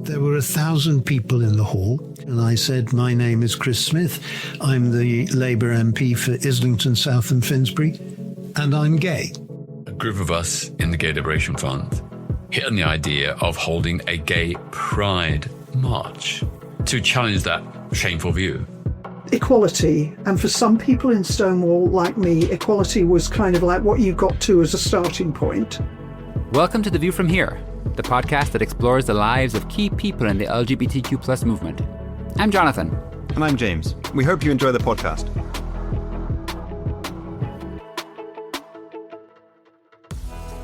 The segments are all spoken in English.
There were 1,000 people in the hall, and I said, my name is Chris Smith. I'm the Labour MP for Islington South and Finsbury, and I'm gay. A group of us in the Gay Liberation Front hit on the idea of holding a gay pride march to challenge that shameful view. Equality, and for some people in Stonewall, like me, equality was kind of like what you got to as a starting point. Welcome to The View From Here, the podcast that explores the lives of key people in the LGBTQ+ movement. I'm Jonathan. And I'm James. We hope you enjoy the podcast.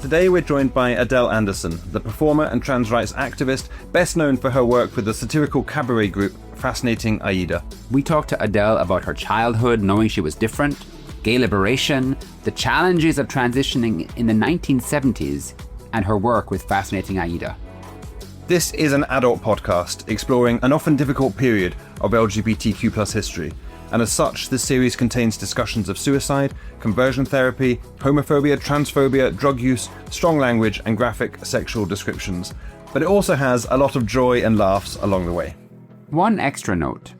Today we're joined by Adèle Anderson, the performer and trans rights activist, best known for her work with the satirical cabaret group Fascinating Aida. We talked to Adele about her childhood, knowing she was different, gay liberation, the challenges of transitioning in the 1970s, and her work with Fascinating Aida. This is an adult podcast exploring an often difficult period of LGBTQ+ history, and as such, this series contains discussions of suicide, conversion therapy, homophobia, transphobia, drug use, strong language, and graphic sexual descriptions. But it also has a lot of joy and laughs along the way. One extra note.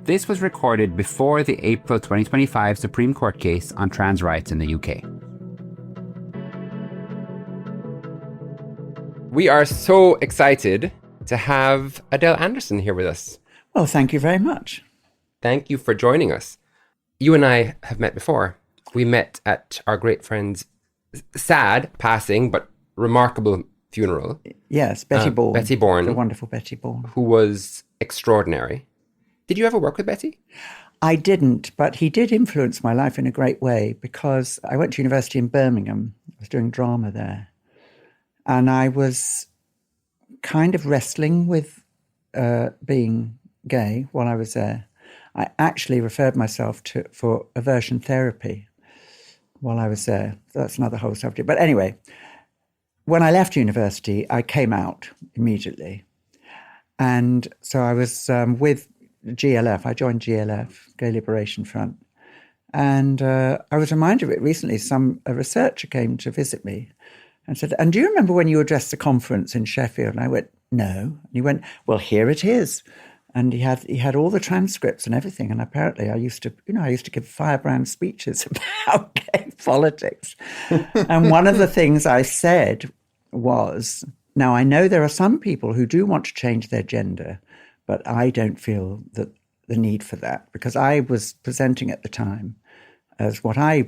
This was recorded before the April 2025 Supreme Court case on trans rights in the UK. We are so excited to have Adèle Anderson here with us. Well, thank you very much. Thank you for joining us. You and I have met before. We met at our great friend's sad passing but remarkable funeral. Yes, Betty Bourne. Betty Bourne. The wonderful Betty Bourne. Who was extraordinary. Did you ever work with Betty? I didn't, but he did influence my life in a great way because I went to university in Birmingham. I was doing drama there. And I was kind of wrestling with being gay while I was there. I actually referred myself for aversion therapy while I was there. That's another whole subject. But anyway, when I left university, I came out immediately. And so I was with GLF. I joined GLF, Gay Liberation Front. And I was reminded of it recently. A researcher came to visit me and said, and do you remember when you addressed the conference in Sheffield? And I went, no. And he went, well, here it is. And he had all the transcripts and everything. And apparently I used to give firebrand speeches about gay politics. And one of the things I said was, now I know there are some people who do want to change their gender, but I don't feel that the need for that, because I was presenting at the time as what I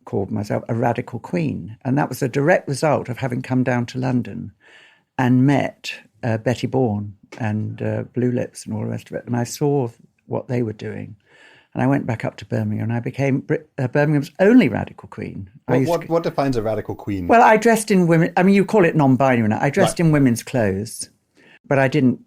called myself a radical queen. And that was a direct result of having come down to London and met Betty Bourne and Blue Lips and all the rest of it. And I saw what they were doing. And I went back up to Birmingham and I became Birmingham's only radical queen. What defines a radical queen? Well, I dressed in women, I mean, you call it non-binary now. I dressed in women's clothes, but I didn't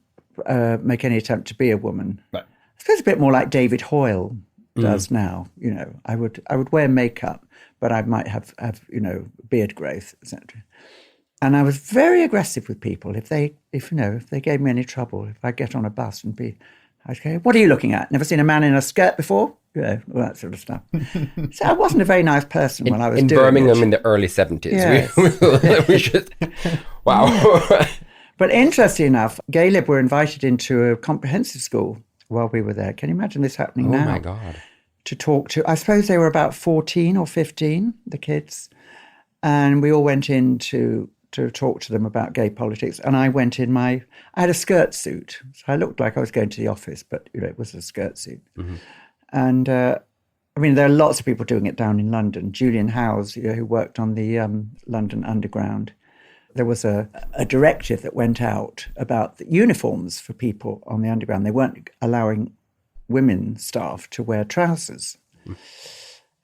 make any attempt to be a woman. Right. I suppose a bit more like David Hoyle does now. You know, I would wear makeup, but I might have beard growth, etc. And I was very aggressive with people. If they gave me any trouble, if I get on a bus and I'd go, what are you looking at? Never seen a man in a skirt before? You know, all that sort of stuff. So I wasn't a very nice person when I was doing Birmingham it. in the early 70s. Yes. We should. Wow. But interestingly enough, Gay Lib were invited into a comprehensive school while we were there. Can you imagine this happening now? Oh my God. To talk to, I suppose they were about 14 or 15, the kids. And we all went in to talk to them about gay politics. And I went in I had a skirt suit. So I looked like I was going to the office, but it was a skirt suit. Mm-hmm. And there are lots of people doing it down in London. Julian Howes, who worked on the London Underground. There was a directive that went out about the uniforms for people on the Underground. They weren't allowing women staff to wear trousers. Mm.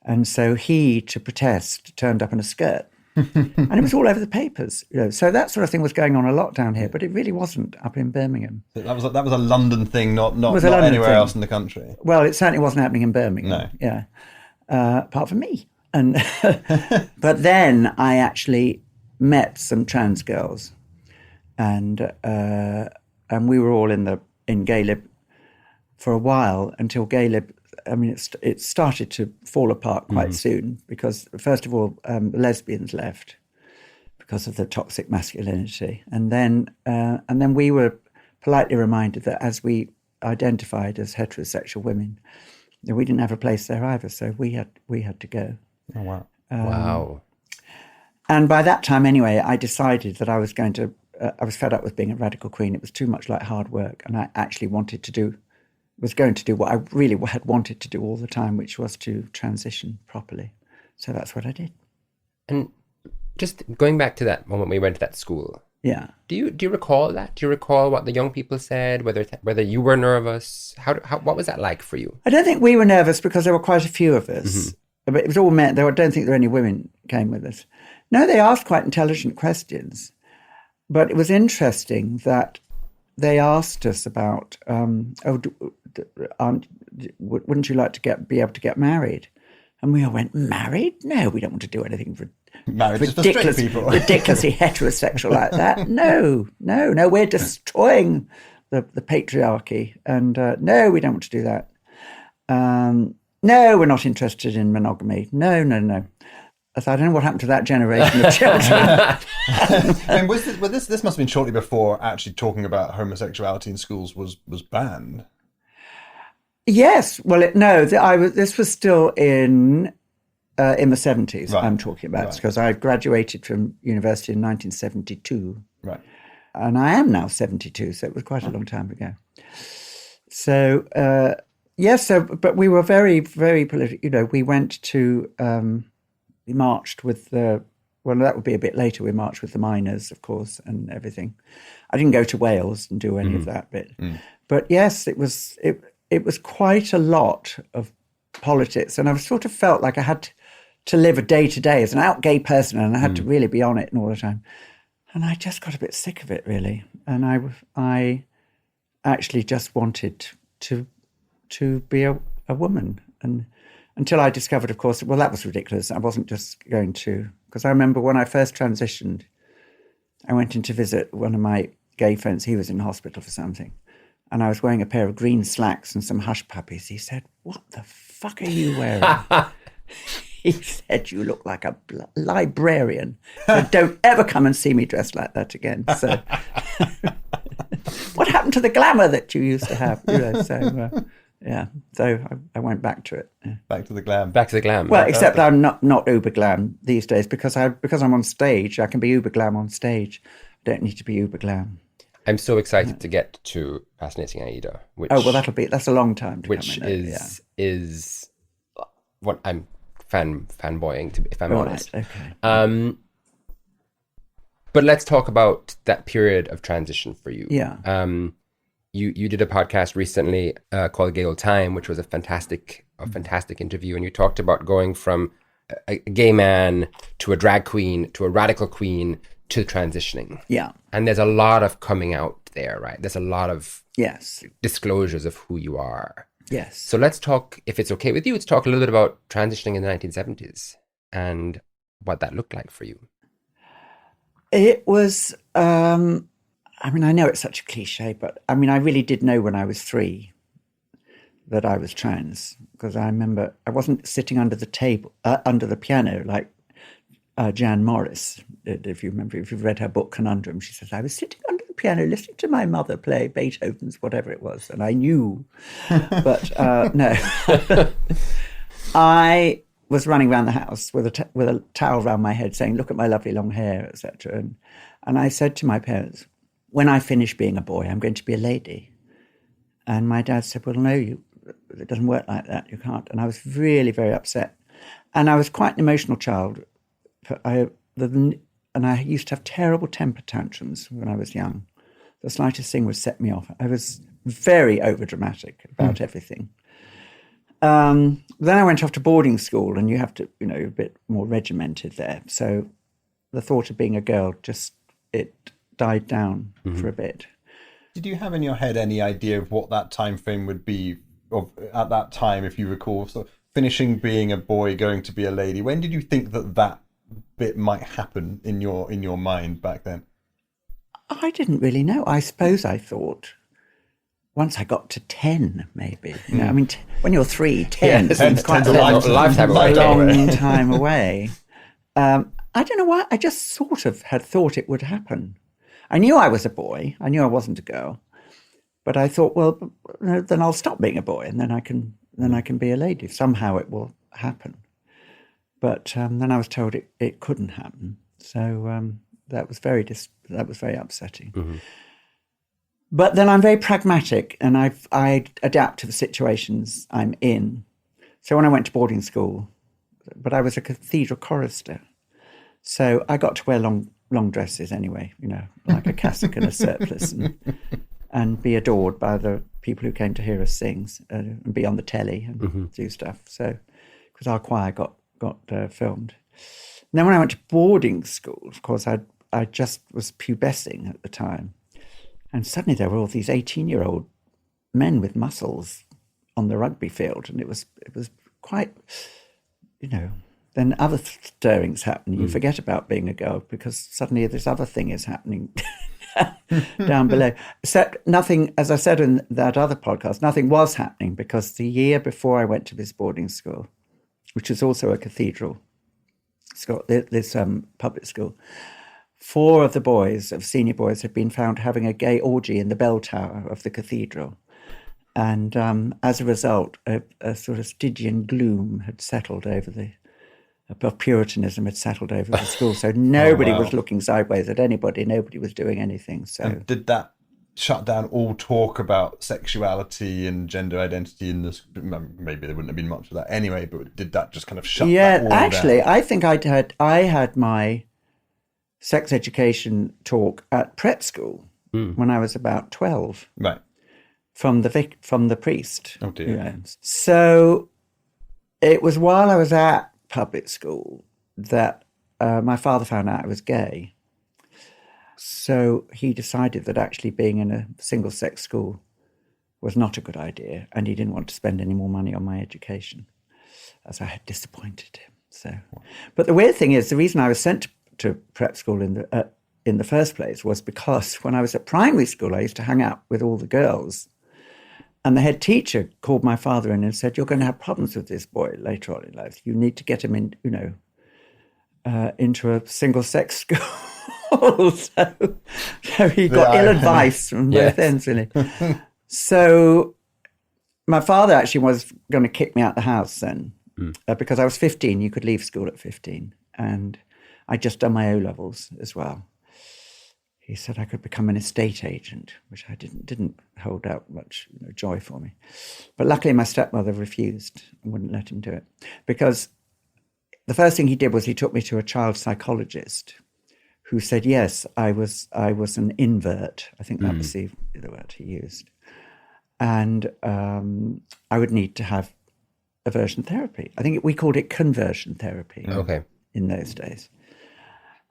And so he, to protest, turned up in a skirt. And it was all over the papers. So that sort of thing was going on a lot down here, but it really wasn't up in Birmingham. That was a London thing, not anywhere else in the country. Well, it certainly wasn't happening in Birmingham. No. Yeah. Apart from me. And but then I actually met some trans girls, and we were all in Gay Lib for a while until Gay Lib. I mean, it started to fall apart quite soon because, first of all, the lesbians left because of the toxic masculinity, and then we were politely reminded that as we identified as heterosexual women, we didn't have a place there either, so we had to go. Oh, wow. Wow. And by that time, anyway, I decided that I was going to. I was fed up with being a radical queen. It was too much like hard work, and I actually was going to do what I really had wanted to do all the time, which was to transition properly. So that's what I did. And just going back to that moment we went to that school. Yeah. Do you recall that? Do you recall what the young people said? Whether you were nervous? What was that like for you? I don't think we were nervous because there were quite a few of us. But it was all men. I don't think there were any women came with us. No, they asked quite intelligent questions. But it was interesting that they asked us about, wouldn't you like to be able to get married? And we all went, married? No, we don't want to do anything Married just for straight people. ridiculously heterosexual like that. No, we're destroying the patriarchy. And no, we don't want to do that. No, we're not interested in monogamy. No. I thought, I don't know what happened to that generation of children. And this must have been shortly before actually talking about homosexuality in schools was banned. Yes. Well, this was still in the 70s, right. I'm talking about, because I graduated from university in 1972. Right. And I am now 72, so it was quite a long time ago. So, but we were very, very political. We went to, we marched with that would be a bit later. We marched with the miners, of course, and everything. I didn't go to Wales and do any of that bit. But yes, it was quite a lot of politics. And I sort of felt like I had to live a day-to-day as an out gay person, and I had to really be on it all the time. And I just got a bit sick of it, really. And I actually just wanted to be a woman. And until I discovered, of course, well, that was ridiculous. I wasn't just going to, because I remember when I first transitioned, I went in to visit one of my gay friends. He was in hospital for something. And I was wearing a pair of green slacks and some hush puppies. He said, "What the fuck are you wearing?" He said, "You look like a librarian. So don't ever come and see me dressed like that again." So what happened to the glamour that you used to have? So I went back to it. Yeah. Back to the glam. Well, except I'm not uber glam these days because I'm on stage. I can be uber glam on stage. I don't need to be uber glam. I'm so excited to get to Fascinating Aida. That's a long time to which come in. is what I'm fanboying, if I'm honest. Right, okay. But let's talk about that period of transition for you. Yeah. You did a podcast recently called Gay Old Time, which was a fantastic interview, and you talked about going from a gay man to a drag queen to a radical queen to transitioning. Yeah. And there's a lot of coming out there, right? There's a lot of yes disclosures of who you are. Yes. So let's talk, if it's okay with you, let's talk a little bit about transitioning in the 1970s and what that looked like for you. It was, I know it's such a cliche, but I really did know when I was 3 that I was trans, because I remember I wasn't sitting under the piano like Jan Morris, if you've read her book Conundrum. She says, I was sitting under the piano listening to my mother play Beethoven's whatever it was, and I knew. But no. I was running around the house with a towel around my head saying, look at my lovely long hair, etc. And I said to my parents, when I finish being a boy, I'm going to be a lady. And my dad said, well, no, it doesn't work like that. You can't. And I was really very upset. And I was quite an emotional child. And I used to have terrible temper tantrums when I was young. The slightest thing would set me off. I was very overdramatic about everything. Then I went off to boarding school, and you have to, a bit more regimented there. So the thought of being a girl it died down for a bit. Did you have in your head any idea of what that time frame would be at that time, if you recall? So finishing being a boy, going to be a lady. When did you think that bit might happen in your mind back then? I didn't really know. I suppose I thought once I got to 10, maybe. When you're 3, 10 seems quite a long time away. I don't know why. I just sort of had thought it would happen. I knew I was a boy. I knew I wasn't a girl. But I thought, well, then I'll stop being a boy, and then I can be a lady. Somehow it will happen. But then I was told it couldn't happen. So that was very upsetting. Mm-hmm. But then I'm very pragmatic, and I adapt to the situations I'm in. So when I went to boarding school, but I was a cathedral chorister, so I got to wear long dresses anyway, like a cassock and a surplice, and be adored by the people who came to hear us sing, and be on the telly and do stuff. So because our choir got filmed. And then when I went to boarding school, of course, I just was pubescing at the time. And suddenly there were all these 18-year-old men with muscles on the rugby field. And it was quite, then other stirrings happen. You forget about being a girl because suddenly this other thing is happening down below. Nothing, as I said in that other podcast, nothing was happening because the year before I went to this boarding school, which is also a cathedral school, this public school, 4 of the senior boys, had been found having a gay orgy in the bell tower of the cathedral. And as a result, a sort of Stygian gloom had settled over of Puritanism had settled over the school. So nobody was looking sideways at anybody. Nobody was doing anything. So and did that shut down all talk about sexuality and gender identity in this? Maybe there wouldn't have been much of that anyway, but did that just kind of shut that all actually, down? I think I had my sex education talk at prep school when I was about 12. Right. From the priest. Oh dear. Yeah. So it was while I was at public school that my father found out I was gay. So he decided that actually being in a single-sex school was not a good idea, and he didn't want to spend any more money on my education, as I had disappointed him. So, but the weird thing is, the reason I was sent to prep school in the first place was because when I was at primary school, I used to hang out with all the girls. And the head teacher called my father in and said, "You're going to have problems with this boy later on in life. You need to get him in, into a single-sex school." so he got ill advice from both ends, really. So my father actually was going to kick me out the house then, because I was 15. You could leave school at 15, and I'd just done my O-levels as well. He said I could become an estate agent, which I didn't hold out much joy for me. But luckily my stepmother refused and wouldn't let him do it. Because the first thing he did was he took me to a child psychologist who said, yes, I was an invert. I think that was the word he used. And I would need to have aversion therapy. I think we called it conversion therapy in those days.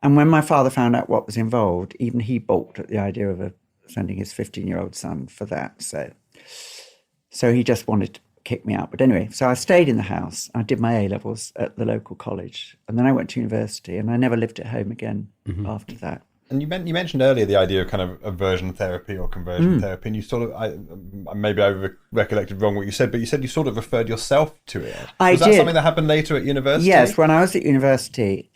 And when my father found out what was involved, even he balked at the idea of sending his 15-year-old son for that. So he just wanted to kick me out. But anyway, so I stayed in the house. I did my A-levels at the local college. And then I went to university, and I never lived at home again after that. And you mentioned earlier the idea of kind of aversion therapy or conversion therapy, and you sort of, maybe I recollected wrong what you said, but you said you sort of referred yourself to it. Was that something that happened later at university? Yes, when I was at university,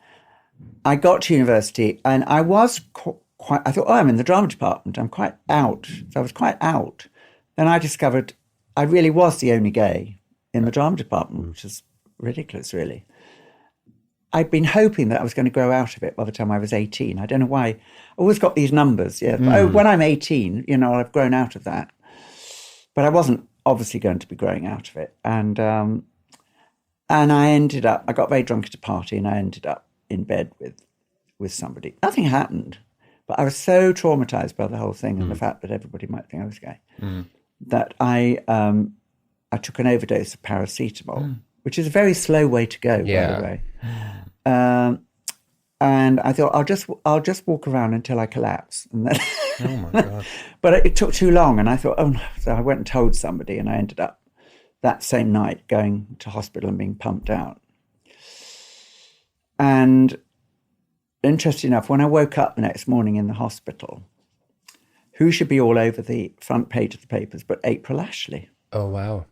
I got to university and I was quite, I thought, I'm in the drama department. I'm quite out. So I was quite out. Then I discovered I really was the only gay in the drama department, which is ridiculous, really. I'd been hoping that I was going to grow out of it by the time I was 18. I don't know why. I always got these numbers. Yeah. When I'm 18, I've grown out of that. But I wasn't obviously going to be growing out of it. And I got very drunk at a party and I ended up in bed with somebody. Nothing happened, but I was so traumatized by the whole thing and the fact that everybody might think I was gay that I took an overdose of paracetamol, which is a very slow way to go, by the way. And I thought I'll just walk around until I collapse. And then oh my God! But it took too long, and I thought, oh no! So I went and told somebody, and I ended up that same night going to hospital and being pumped out. And interesting enough, when I woke up the next morning in the hospital, who should be all over the front page of the papers but April Ashley? Oh, wow.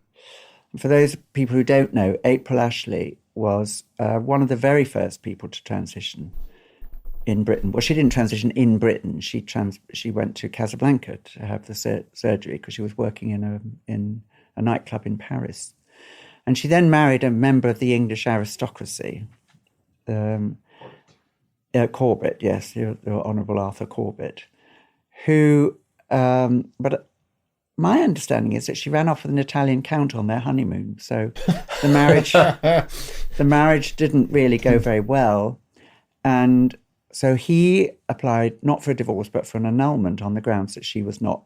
And for those people who don't know, April Ashley was one of the very first people to transition in Britain. Well, she didn't transition in Britain. She went to Casablanca to have the surgery because she was working in a nightclub in Paris. And she then married a member of the English aristocracy, Corbett, yes, the Honourable Arthur Corbett, who, but my understanding is that she ran off with an Italian count on their honeymoon. So the marriage didn't really go very well. And so he applied not for a divorce, but for an annulment on the grounds that she was not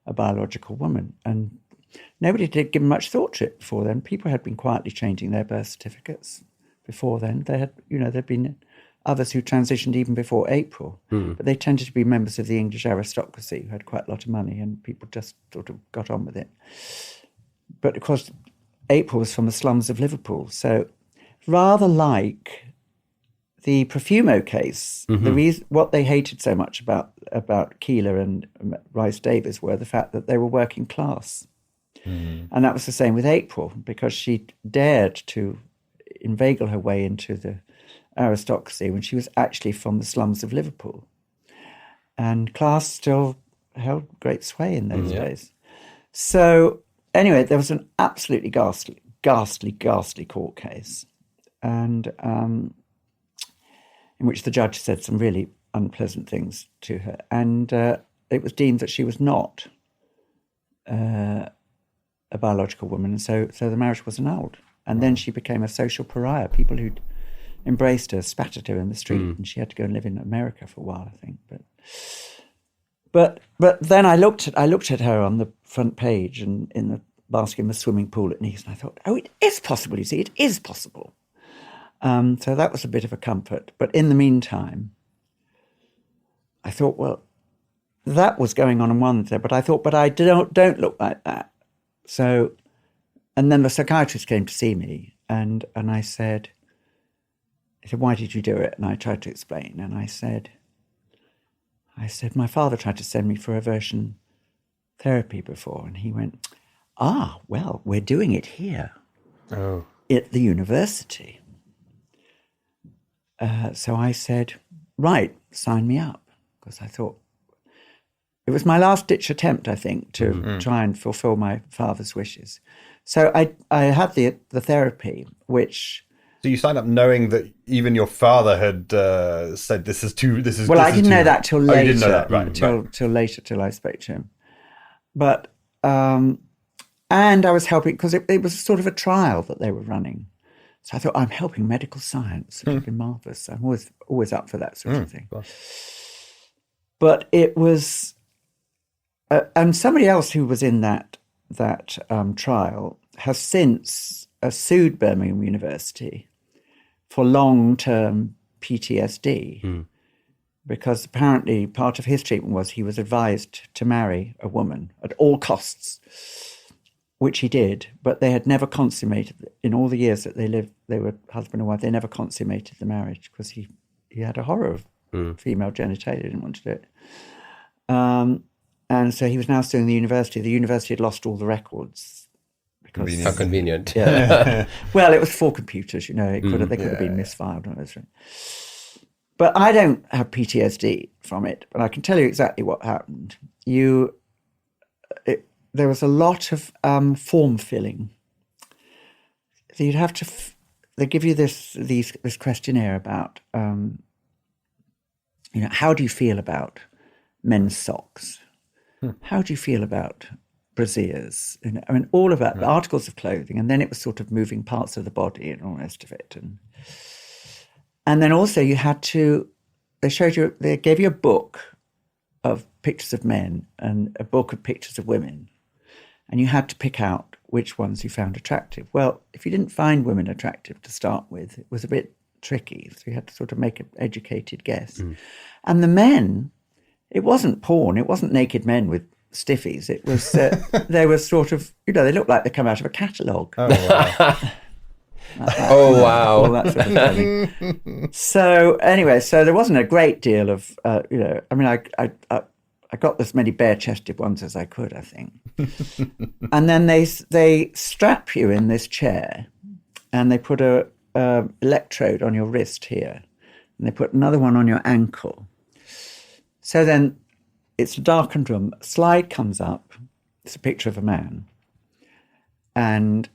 a biological woman. And nobody did give much thought to it before then. People had been quietly changing their birth certificates before then. There'd been others who transitioned even before April, but they tended to be members of the English aristocracy who had quite a lot of money, and people just sort of got on with it. But of course, April was from the slums of Liverpool, so rather like the Profumo case, what they hated so much about Keeler and Rhys Davies were the fact that they were working class. And that was the same with April, because she dared to inveigle her way into the aristocracy when she was actually from the slums of Liverpool. And class still held great sway in those days. So anyway, there was an absolutely ghastly court case, and in which the judge said some really unpleasant things to her. And it was deemed that she was not a biological woman, and so the marriage was annulled. And then she became a social pariah. People who'd embraced her spat at her in the street, and she had to go and live in America for a while, I think. But then I looked at her on the front page and in the basket in the swimming pool at Nice, and I thought, oh, it is possible. You see, it is possible. So that was a bit of a comfort. But in the meantime, I thought, well, that was going on one day. But I thought, but I don't look like that. So, and then the psychiatrist came to see me, and I said, he said, why did you do it? And I tried to explain. And I said, my father tried to send me for aversion therapy before. And he went, well, we're doing it here at the university. So I said, right, sign me up. Because I thought, it was my last-ditch attempt, I think, to try and fulfill my father's wishes. So I had the therapy, which... So you signed up knowing that even your father had said this is well, I didn't know that till later. You didn't know that, right? Till later, till I spoke to him. But and I was helping because it was sort of a trial that they were running. So I thought, I'm helping medical science. It would be marvelous. I'm always up for that sort of thing. But it was, and somebody else who was in that trial has since sued Birmingham University for long-term PTSD, because apparently part of his treatment was he was advised to marry a woman at all costs, which he did, but they had never consummated, in all the years that they lived, they were husband and wife, they never consummated the marriage because he had a horror of female genitalia, didn't want to do it. And so he was now suing the university. The university had lost all the records. How convenient. Yeah. Well, it was 4 computers, they could have been misfiled. But I don't have PTSD from it, but I can tell you exactly what happened. There was a lot of form filling. So you'd have to, they give you this questionnaire about, how do you feel about men's socks? How do you feel about brassieres? All of that, the articles of clothing, and then it was sort of moving parts of the body and all the rest of it. And then also you had to, they gave you a book of pictures of men and a book of pictures of women, and you had to pick out which ones you found attractive. Well, if you didn't find women attractive to start with, it was a bit tricky, so you had to sort of make an educated guess. And the men, it wasn't porn, it wasn't naked men with stiffies. It was, they were sort of, they looked like they come out of a catalogue. Oh, wow. All that sort of thing. So anyway, there wasn't a great deal of, I got as many bare-chested ones as I could, I think. And then they strap you in this chair and they put a electrode on your wrist here. and they put another one on your ankle. So then it's a darkened room. A slide comes up. It's a picture of a man. And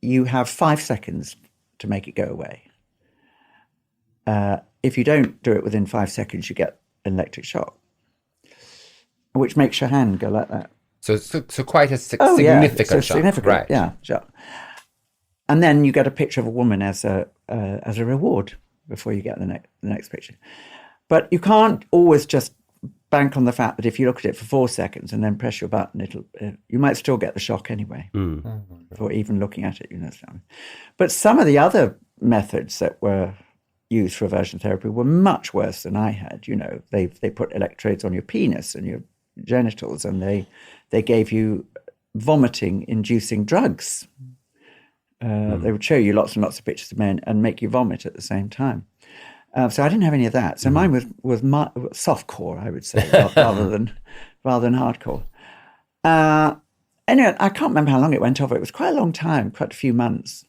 you have 5 seconds to make it go away. If you don't do it within 5 seconds, you get an electric shock, which makes your hand go like that. So quite a significant shock. Significant, right? Yeah, shock. And then you get a picture of a woman as a reward before you get the next picture. But you can't always just bank on the fact that if you look at it for 4 seconds and then press your button, you might still get the shock anyway, for even looking at it. But some of the other methods that were used for aversion therapy were much worse than I had. They put electrodes on your penis and your genitals, and they gave you vomiting-inducing drugs. They would show you lots and lots of pictures of men and make you vomit at the same time. So I didn't have any of that. So mine was softcore, I would say, rather than hardcore. Anyway, I can't remember how long it went over. It was quite a long time, quite a few months.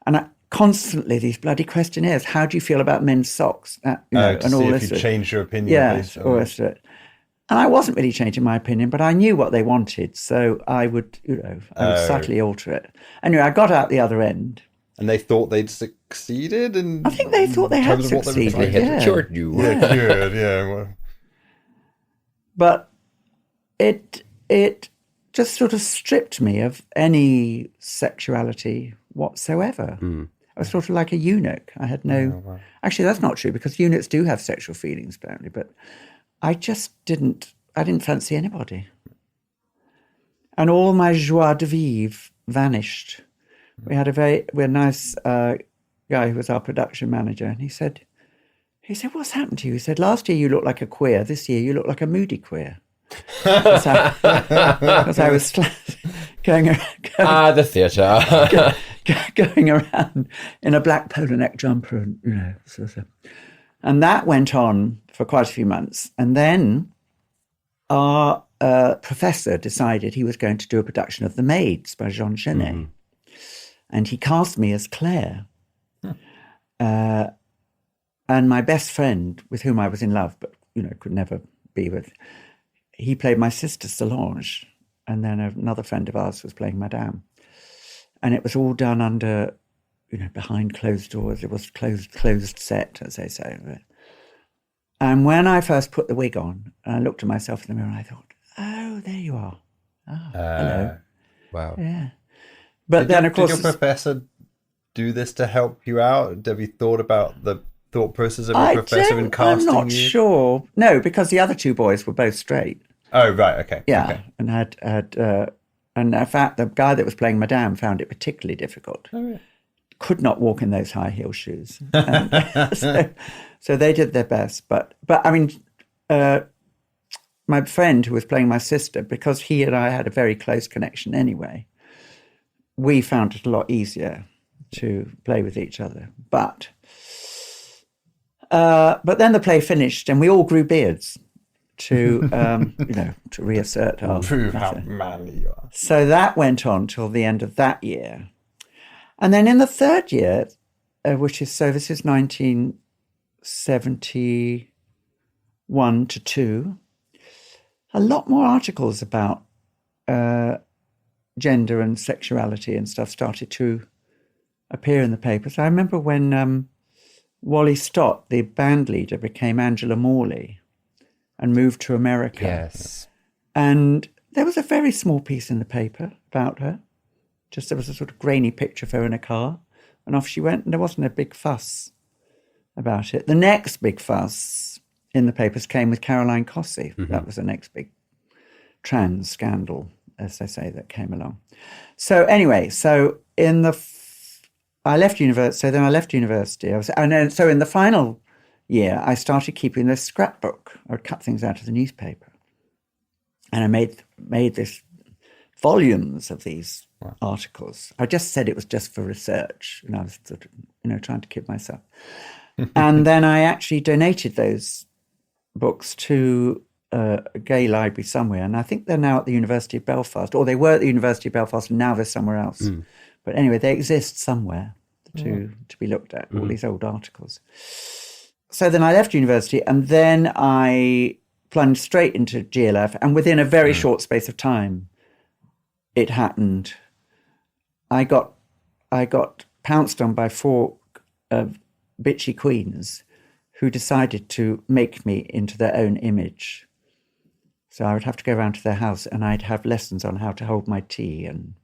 And constantly these bloody questionnaires. How do you feel about men's socks? To and all see this. If you change your opinion. Yes, all this. And I wasn't really changing my opinion, but I knew what they wanted, so I would, I would subtly alter it. Anyway, I got out the other end. And they thought they'd succeeded in... I think they thought they had succeeded. They had cured you. Yeah, cured, yeah. Well. But it just sort of stripped me of any sexuality whatsoever. I was sort of like a eunuch. I had no... Oh, wow. Actually, that's not true, because eunuchs do have sexual feelings, apparently, but I just didn't fancy anybody. And all my joie de vivre vanished. We had a nice guy who was our production manager, and he said, "What's happened to you?" He said, "Last year you looked like a queer. This year you look like a moody queer." Because I was going around, the theatre. going around in a black polo neck jumper, and and that went on for quite a few months. And then our professor decided he was going to do a production of The Maids by Jean Genet. And he cast me as Claire. And my best friend, with whom I was in love, but, could never be with, he played my sister Solange. And then another friend of ours was playing Madame. And it was all done under, behind closed doors. It was closed set, as they say. And when I first put the wig on, I looked at myself in the mirror and I thought, oh, there you are. Oh, hello. Wow. Yeah. But then, of course... Did your professor do this to help you out? Have you thought about the thought process of your professor in casting you? I'm not sure. No, because the other two boys were both straight. Oh, right, okay. Yeah, okay. And and in fact, the guy that was playing Madame found it particularly difficult. Oh, yeah. Could not walk in those high heel shoes. So they did their best. But I mean, my friend who was playing my sister, because he and I had a very close connection anyway, we found it a lot easier to play with each other. But then the play finished and we all grew beards to to reassert our... Prove how manly you are. So that went on till the end of that year. And then in the third year, this is 1971 to 2, a lot more articles about gender and sexuality and stuff started to appear in the papers. I remember when Wally Stott, the band leader, became Angela Morley and moved to America. Yes. And there was a very small piece in the paper about her. Just there was a sort of grainy picture of her in a car, and off she went, and there wasn't a big fuss about it. The next big fuss in the papers came with Caroline Cossey. That was the next big trans scandal, as they say, that came along. So anyway, so I left university. So then I left university. So in the final year, I started keeping this scrapbook. I would cut things out of the newspaper, and I made this volumes of these articles. I just said it was just for research, and I was sort of, trying to kid myself. And then I actually donated those books to a gay library somewhere, and I think they're now at the University of Belfast, or they were at the University of Belfast, and now they're somewhere else. But anyway, they exist somewhere. to be looked at, all these old articles. So then I left university, and then I plunged straight into GLF, and within a very short space of time, it happened. I got pounced on by 4 bitchy queens who decided to make me into their own image. So I would have to go around to their house, and I'd have lessons on how to hold my tea and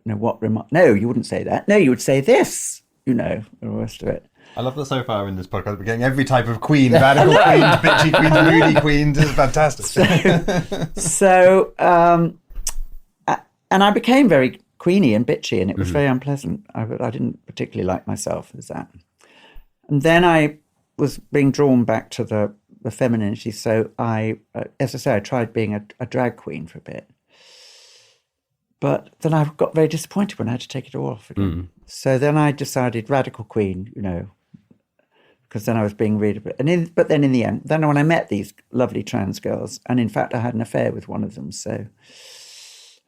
what remark. No, you wouldn't say that. No, you would say this. The rest of it. I love that so far in this podcast we're getting every type of queen, radical queens, bitchy queens, moody queens. It's fantastic. So and I became very queeny and bitchy, and it was very unpleasant. I didn't particularly like myself as that. And then I was being drawn back to the femininity. So I, as I say, I tried being a drag queen for a bit. But then I got very disappointed when I had to take it all off again. So then I decided radical queen, because then I was being really... But then in the end, then when I met these lovely trans girls, and in fact I had an affair with one of them,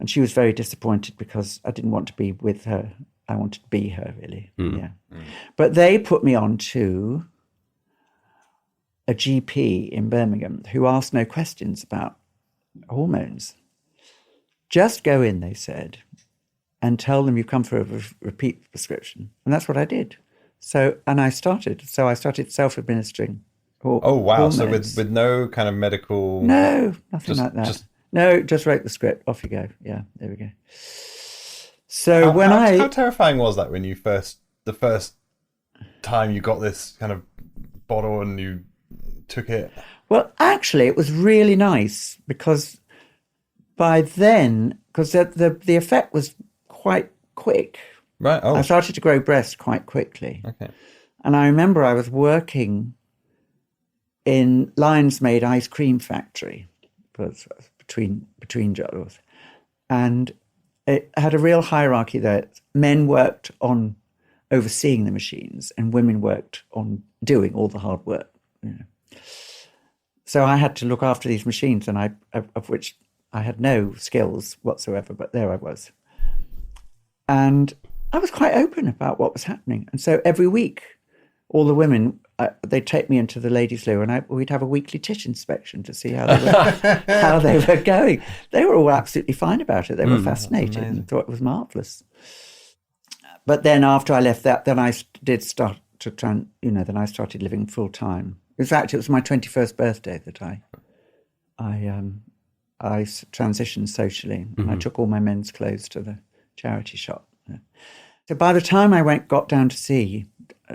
and she was very disappointed because I didn't want to be with her. I wanted to be her, really. But they put me on to a GP in Birmingham who asked no questions about hormones. Just go in, they said, and tell them you come for a repeat prescription. And that's what I did. I started self-administering hormones. So with no kind of medical... No, nothing like that. No, just wrote the script. Off you go. Yeah, there we go. So how terrifying was that when the first time you got this kind of bottle and you took it? Well, actually, it was really nice because by then, because the effect was quite quick. Right. Oh. I started to grow breasts quite quickly. Okay. And I remember I was working in Lions Made ice cream factory between jobs, and it had a real hierarchy there. Men worked on overseeing the machines, and women worked on doing all the hard work. So I had to look after these machines, and of which I had no skills whatsoever. But there I was, and I was quite open about what was happening. And so every week, all the women, they'd take me into the ladies' loo, and we'd have a weekly tit inspection to see how they were going. They were all absolutely fine about it. They were fascinated and thought it was marvellous. But then after I left that, then I did start to then I started living full time. In fact, it was my 21st birthday that I transitioned socially. I took all my men's clothes to the charity shop. So by the time I got down to see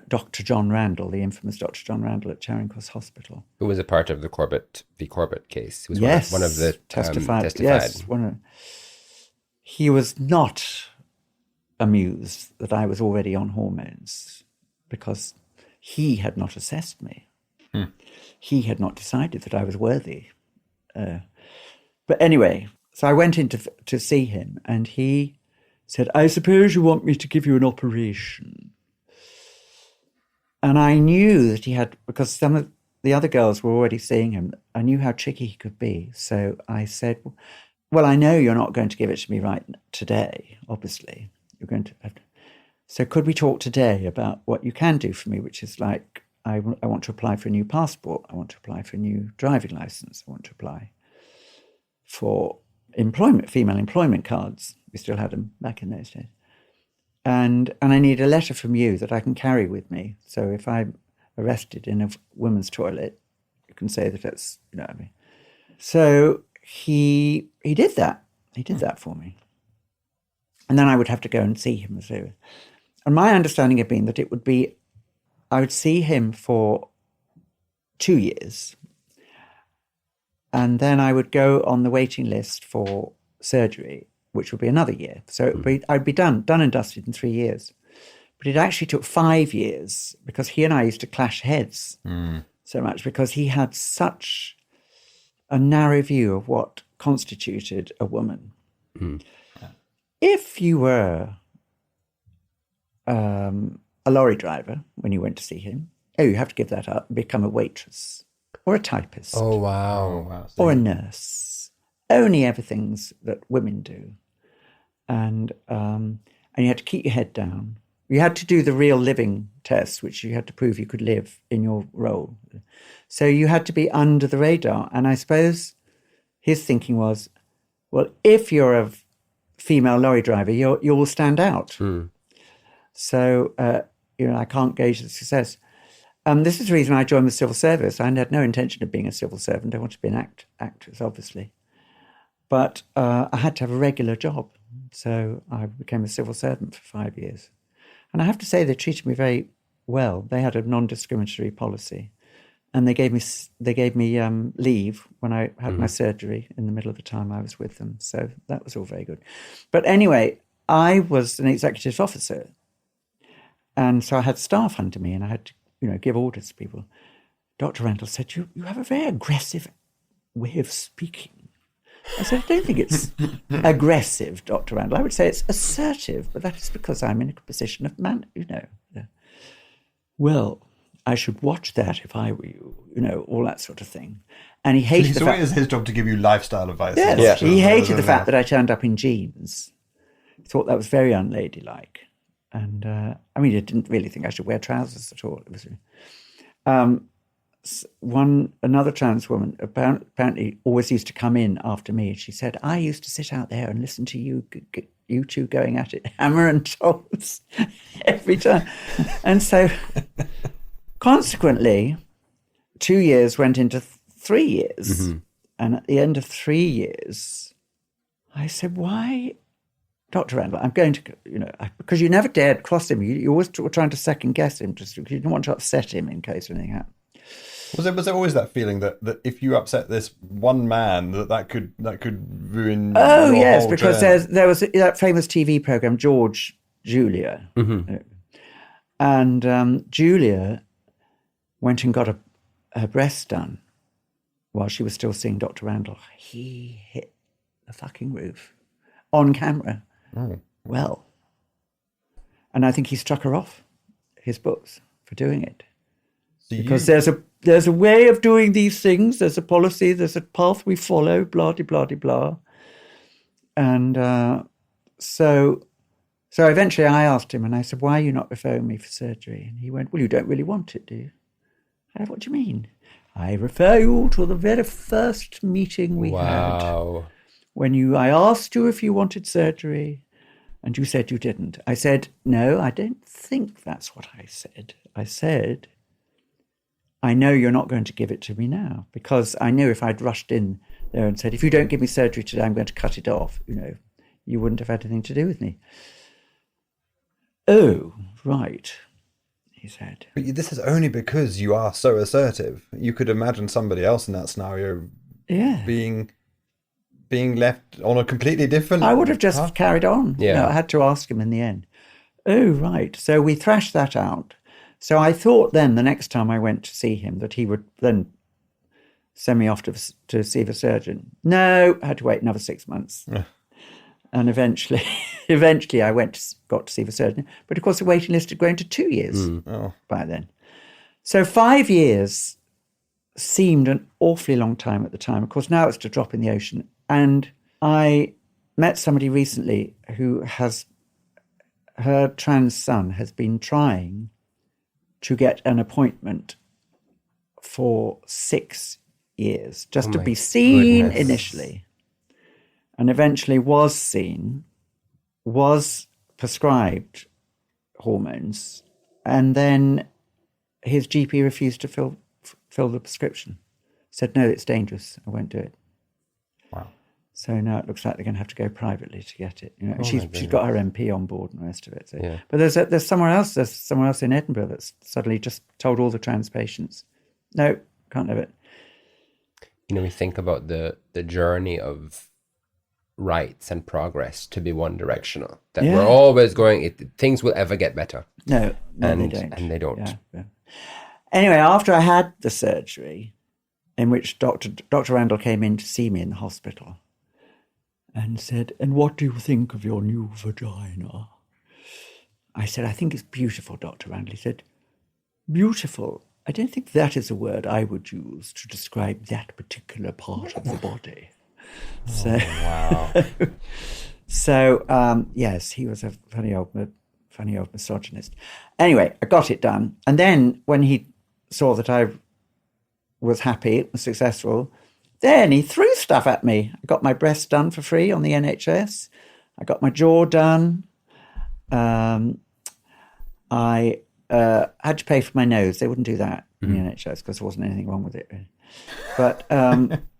Dr. John Randall, the infamous Dr. John Randall at Charing Cross Hospital, who was a part of the Corbett v. Corbett case. He was one of the testified. Yes, he was not amused that I was already on hormones because he had not assessed me. He had not decided that I was worthy. But anyway, so I went in to see him, and he said, "I suppose you want me to give you an operation." And I knew that he had, because some of the other girls were already seeing him, I knew how tricky he could be. So I said, "Well, I know you're not going to give it to me right today, obviously. You're going to have to. So could we talk today about what you can do for me, which is like, I want to apply for a new passport. I want to apply for a new driving license. I want to apply for female employment cards." We still had them back in those days. And I need a letter from you that I can carry with me. So if I'm arrested in a women's toilet, you can say that it's, what I mean. So he did that. He did that for me. And then I would have to go and see him. And my understanding had been that I would see him for 2 years. And then I would go on the waiting list for surgery, which would be another year. So I'd be done and dusted in 3 years. But it actually took 5 years because he and I used to clash heads so much because he had such a narrow view of what constituted a woman. If you were a lorry driver when you went to see him, you have to give that up and become a waitress or a typist. Oh, wow. Or a nurse. Only everythings that women do. And and you had to keep your head down. You had to do the real living test, which you had to prove you could live in your role. So you had to be under the radar. And I suppose his thinking was, well, if you're a female lorry driver, you will stand out. So, I can't gauge the success. This is the reason I joined the civil service. I had no intention of being a civil servant. I wanted to be an actress, obviously. But I had to have a regular job. So I became a civil servant for 5 years. And I have to say, they treated me very well. They had a non-discriminatory policy. And they gave me leave when I had my surgery in the middle of the time I was with them. So that was all very good. But anyway, I was an executive officer. And so I had staff under me and I had to, give orders to people. Dr. Randall said, you have a very aggressive way of speaking. I said, I don't think it's aggressive, Dr. Randall. I would say it's assertive, but that is because I'm in a position of Well, I should watch that if I were you, all that sort of thing. And he hated the fact... So it is his job to give you lifestyle advice. Yes, he hated the fact that I turned up in jeans. He thought that was very unladylike. And, I didn't really think I should wear trousers at all. It was another trans woman apparently always used to come in after me. She said, I used to sit out there and listen to you two going at it, hammer and tongs, every time. And so, consequently, 2 years went into 3 years. And at the end of 3 years, I said, why... Dr. Randall, I'm going to, because you never dared cross him. You always were trying to second guess him, just because you didn't want to upset him in case anything happened. Was there always that feeling that if you upset this one man, that could ruin? Oh your yes, whole because journey? there was that famous TV program George Julia, and Julia went and got her breast done while she was still seeing Dr. Randall. He hit the fucking roof on camera. Oh. Well, and I think he struck her off his books for doing it. Because there's a way of doing these things. There's a policy. There's a path we follow. Blah de blah de blah. And so eventually I asked him, and I said, "Why are you not referring me for surgery?" And he went, "Well, you don't really want it, do you?" I said, "What do you mean?" "I refer you to the very first meeting we had when I asked you if you wanted surgery, and you said you didn't." I said, "No, I don't think that's what I said. I said, I know you're not going to give it to me now, because I knew if I'd rushed in there and said, if you don't give me surgery today, I'm going to cut it off, you wouldn't have had anything to do with me." "Oh, right," he said. But this is only because you are so assertive. You could imagine somebody else in that scenario being left on a completely different I would have just path. carried on. Yeah. I had to ask him in the end. "Oh, right." So we thrashed that out. So I thought then the next time I went to see him that he would then send me off to see the surgeon. No, I had to wait another 6 months. And eventually I got to see the surgeon. But of course the waiting list had grown to 2 years by then. So 5 years seemed an awfully long time at the time. Of course, now it's a drop in the ocean. And I met somebody recently her trans son has been trying to get an appointment for 6 years, just to be seen initially, and eventually was seen, was prescribed hormones, and then his GP refused to fill the prescription. Said, "No, it's dangerous. I won't do it." Wow. So now it looks like they're going to have to go privately to get it. She's got her MP on board and the rest of it. So. Yeah. But there's somewhere else. There's someone else in Edinburgh that's suddenly just told all the trans patients, "No, can't have it." We think about the journey of rights and progress to be one directional. That we're always going. Things will ever get better. No, they don't. And they don't. Yeah. Anyway, after I had the surgery, in which Dr. Randall came in to see me in the hospital, and said, "And what do you think of your new vagina?" I said, "I think it's beautiful, Dr. Randall." He said, "Beautiful? I don't think that is a word I would use to describe that particular part of the body." So, wow. So, yes, he was a funny old misogynist. Anyway, I got it done. And then when he saw that I was happy, was successful, then he threw stuff at me. I got my breasts done for free on the NHS. I got my jaw done. I had to pay for my nose. They wouldn't do that in the NHS because there wasn't anything wrong with it. Really. But,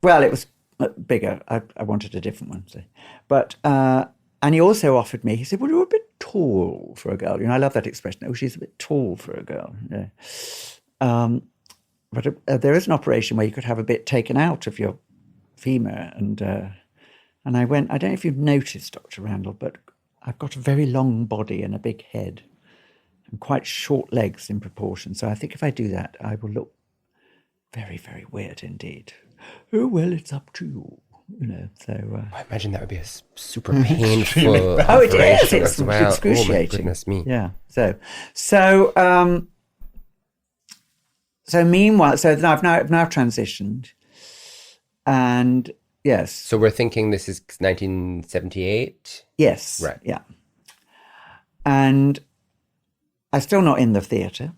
well, it was bigger. I wanted a different one. So. But, and he also offered me, he said, well, you're a bit tall for a girl. You know, I love that expression. Oh, she's a bit tall for a girl. Yeah. But there is an operation where you could have a bit taken out of your femur. And I went, I don't know if you've noticed, Dr. Randall, but I've got a very long body and a big head and quite short legs in proportion. So I think if I do that, I will look very, very weird indeed. Oh, well, it's up to you. You know, so I imagine that would be a super painful. Oh, it is. It's well. excruciating. Oh my goodness me. Yeah. So meanwhile, so I've now transitioned, and yes. So we're thinking this is 1978. Yes. Right. Yeah. And I'm still not in the theatre.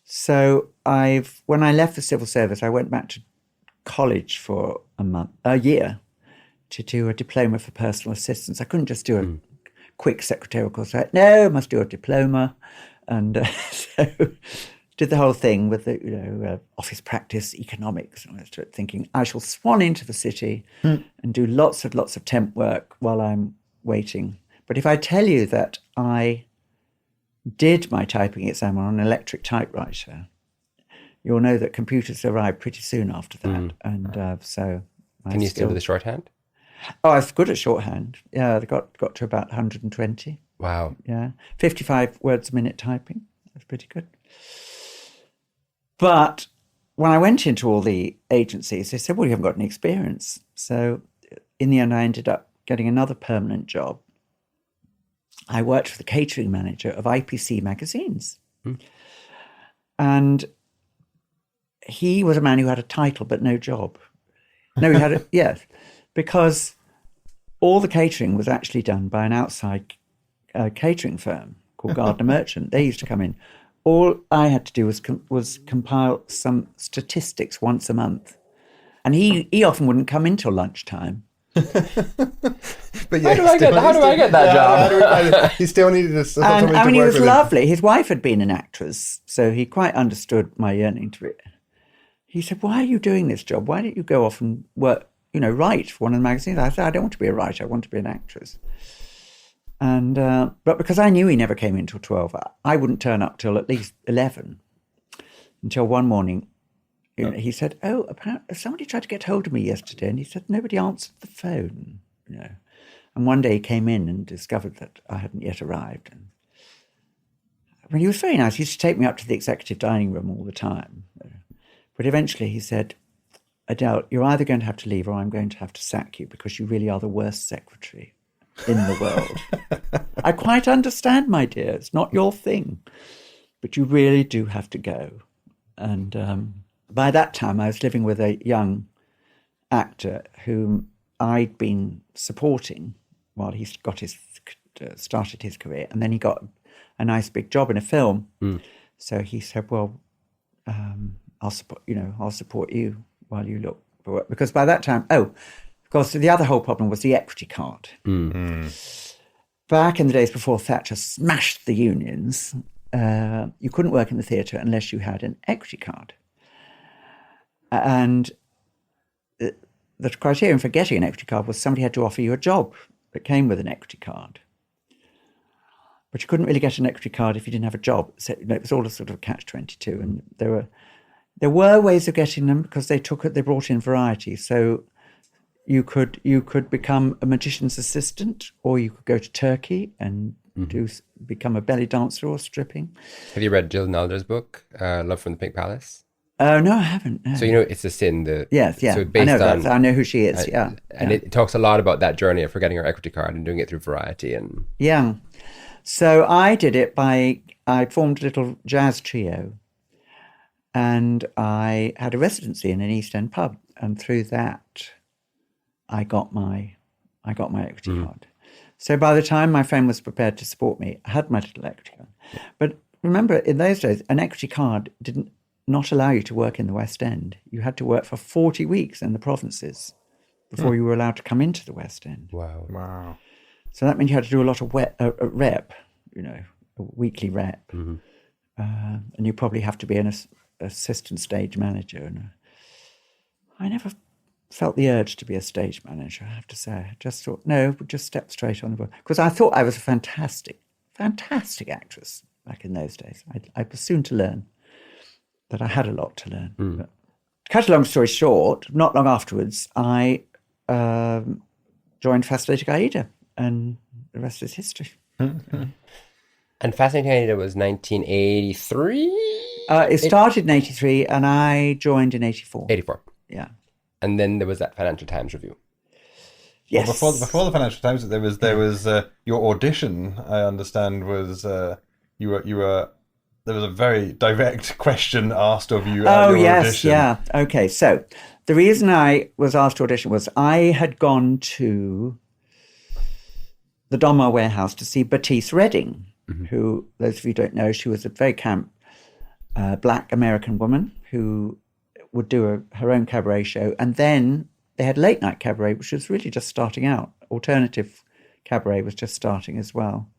So when I left the civil service, I went back to college for a year, to do a diploma for personal assistance. I couldn't just do a quick secretarial course. No, I must do a diploma, and so did the whole thing with the office practice, economics, and I started thinking I shall swan into the city and do lots of temp work while I'm waiting. But if I tell you that I did my typing exam on an electric typewriter, you'll know that computers arrived pretty soon after that. And so... Can you still do the shorthand? Oh, I was good at shorthand. Yeah, I got to about 120. Wow. Yeah. 55 words a minute typing. That's pretty good. But when I went into all the agencies, they said, well, you haven't got any experience. So in the end, I ended up getting another permanent job. I worked for the catering manager of IPC magazines. And he was a man who had a title but no job. No, he had yes, because all the catering was actually done by an outside catering firm called Gardner Merchant. They used to come in. All I had to do was compile some statistics once a month, and he often wouldn't come in till lunchtime. But yeah, how do I get that job? He still needed us. And I mean, he was lovely. His wife had been an actress, so he quite understood my yearning to it. He said, why are you doing this job? Why don't you go off and work, write for one of the magazines? I said, I don't want to be a writer. I want to be an actress. And but because I knew he never came in till 12, I wouldn't turn up till at least 11. Until one morning, he said, oh, apparently somebody tried to get hold of me yesterday. And he said, nobody answered the phone. And one day he came in and discovered that I hadn't yet arrived. And I mean, he was very nice. He used to take me up to the executive dining room all the time. But eventually he said, Adele, you're either going to have to leave or I'm going to have to sack you because you really are the worst secretary in the world. I quite understand, my dear. It's not your thing. But you really do have to go. And by that time, I was living with a young actor whom I'd been supporting while he started his career. And then he got a nice big job in a film. So he said, well... I'll support you while you look for work. Because by that time, of course, the other whole problem was the equity card. Back in the days before Thatcher smashed the unions, you couldn't work in the theatre unless you had an equity card. And the criterion for getting an equity card was somebody had to offer you a job that came with an equity card. But you couldn't really get an equity card if you didn't have a job. So, it was all a sort of catch-22, and there were ways of getting them because they brought in variety. So you could become a magician's assistant, or you could go to Turkey and become a belly dancer or stripping. Have you read Jill Nalder's book, Love from the Pink Palace? No, I haven't. No. So it's a sin. Yes. So I know that. I know who she is. And it talks a lot about that journey of forgetting her equity card and doing it through variety and. Yeah. So I did it I formed a little jazz trio, and I had a residency in an East End pub, and through that, I got my equity card. So by the time my friend was prepared to support me, I had my little equity card. But remember, in those days, an equity card didn't not allow you to work in the West End. You had to work for 40 weeks in the provinces before you were allowed to come into the West End. Wow. So that meant you had to do a lot of rep, a weekly rep. Mm-hmm. And you probably have to be an assistant stage manager. And I never felt the urge to be a stage manager, I have to say. I just thought, no, we'll just step straight on the board. Because I thought I was a fantastic actress back in those days. I was soon to learn that I had a lot to learn. But to cut a long story short, not long afterwards, I joined Fascinating Aida, and the rest is history. And Fascinating Aida was 1983? It started in 83, and I joined in 84. 84. Yeah. And then there was that Financial Times review. Yes. Well, before the Financial Times, there was your audition. I understand was you were there was a very direct question asked of you. At your audition. Yeah. Okay, so the reason I was asked to audition was I had gone to the Donmar warehouse to see Bertice Redding, who, those of you who don't know, she was a very camp black American woman who would do her own cabaret show. And then they had late night cabaret, which was really just starting out. Alternative cabaret was just starting as well.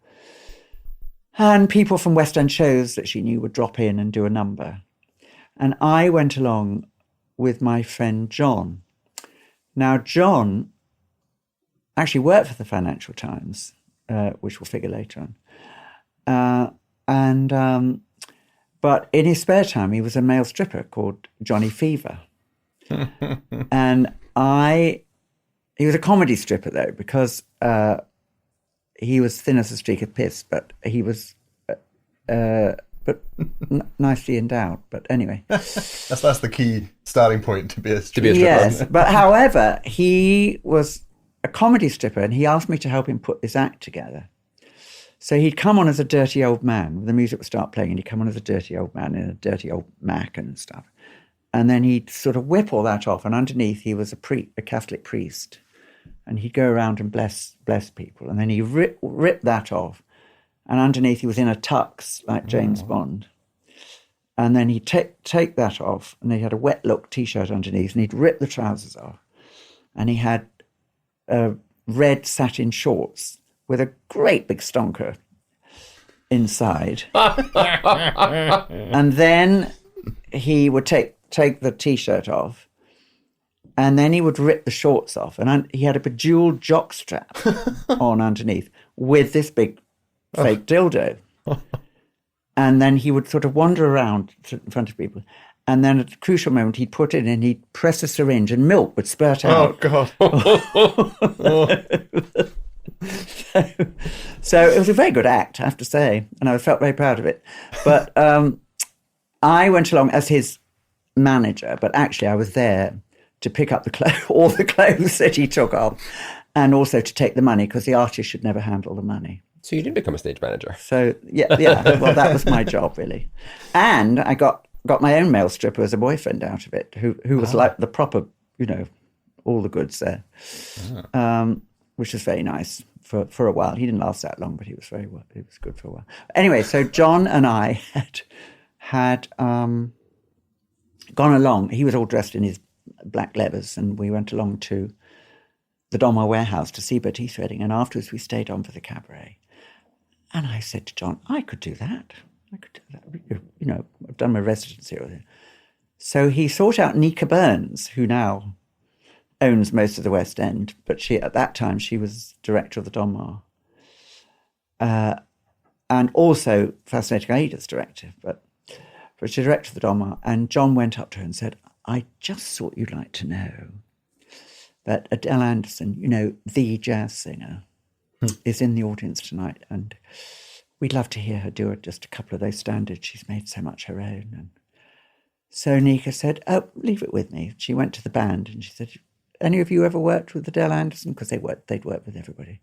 And people from West End shows that she knew would drop in and do a number. And I went along with my friend John. Now, John actually worked for the Financial Times, which we'll figure later on. But in his spare time, he was a male stripper called Johnny Fever. And he was a comedy stripper, though, because he was thin as a streak of piss, but he was nicely endowed. But anyway. That's the key starting point to be a stripper. Yes, but however, he was a comedy stripper, and he asked me to help him put this act together. So he'd come on as a dirty old man. The music would start playing, and he'd come on as a dirty old man in a dirty old Mac and stuff. And then he'd sort of whip all that off, and underneath he was a Catholic priest. And he'd go around and bless people. And then he ripped that off, and underneath he was in a tux like James Bond. And then he'd take that off, and he had a wet look T-shirt underneath, and he'd rip the trousers off. And he had red satin shorts with a great big stonker inside. And then he would take the T-shirt off, and then he would rip the shorts off. And he had a bejeweled jockstrap on underneath with this big fake dildo. And then he would sort of wander around in front of people. And then at a crucial moment, he'd put it in, he'd press a syringe, and milk would spurt out. Oh, God. So it was a very good act, I have to say, and I felt very proud of it. But I went along as his manager, but actually I was there to pick up all the clothes that he took off, and also to take the money, because the artist should never handle the money. So you did become a stage manager. So yeah. Well, that was my job, really. And I got my own male stripper as a boyfriend out of it, who was like the proper, all the goods there, which was very nice for a while. He didn't last that long, but he was good for a while. Anyway, so John and I had gone along. He was all dressed in his black leathers, and we went along to the Donmar warehouse to see Bertice Redding, and afterwards we stayed on for the cabaret. And I said to John, I could do that. I've done my residency with it. So he sought out Nika Burns, who now owns most of the West End, but at that time she was director of the Donmar. And also Fascinating Aida's director, but she's director of the Donmar. And John went up to her and said, I just thought you'd like to know that Adèle Anderson, the jazz singer, is in the audience tonight, and we'd love to hear her do just a couple of those standards. She's made so much her own. And so Nika said, oh, leave it with me. She went to the band and she said, any of you ever worked with Adèle Anderson? Because they'd work with everybody.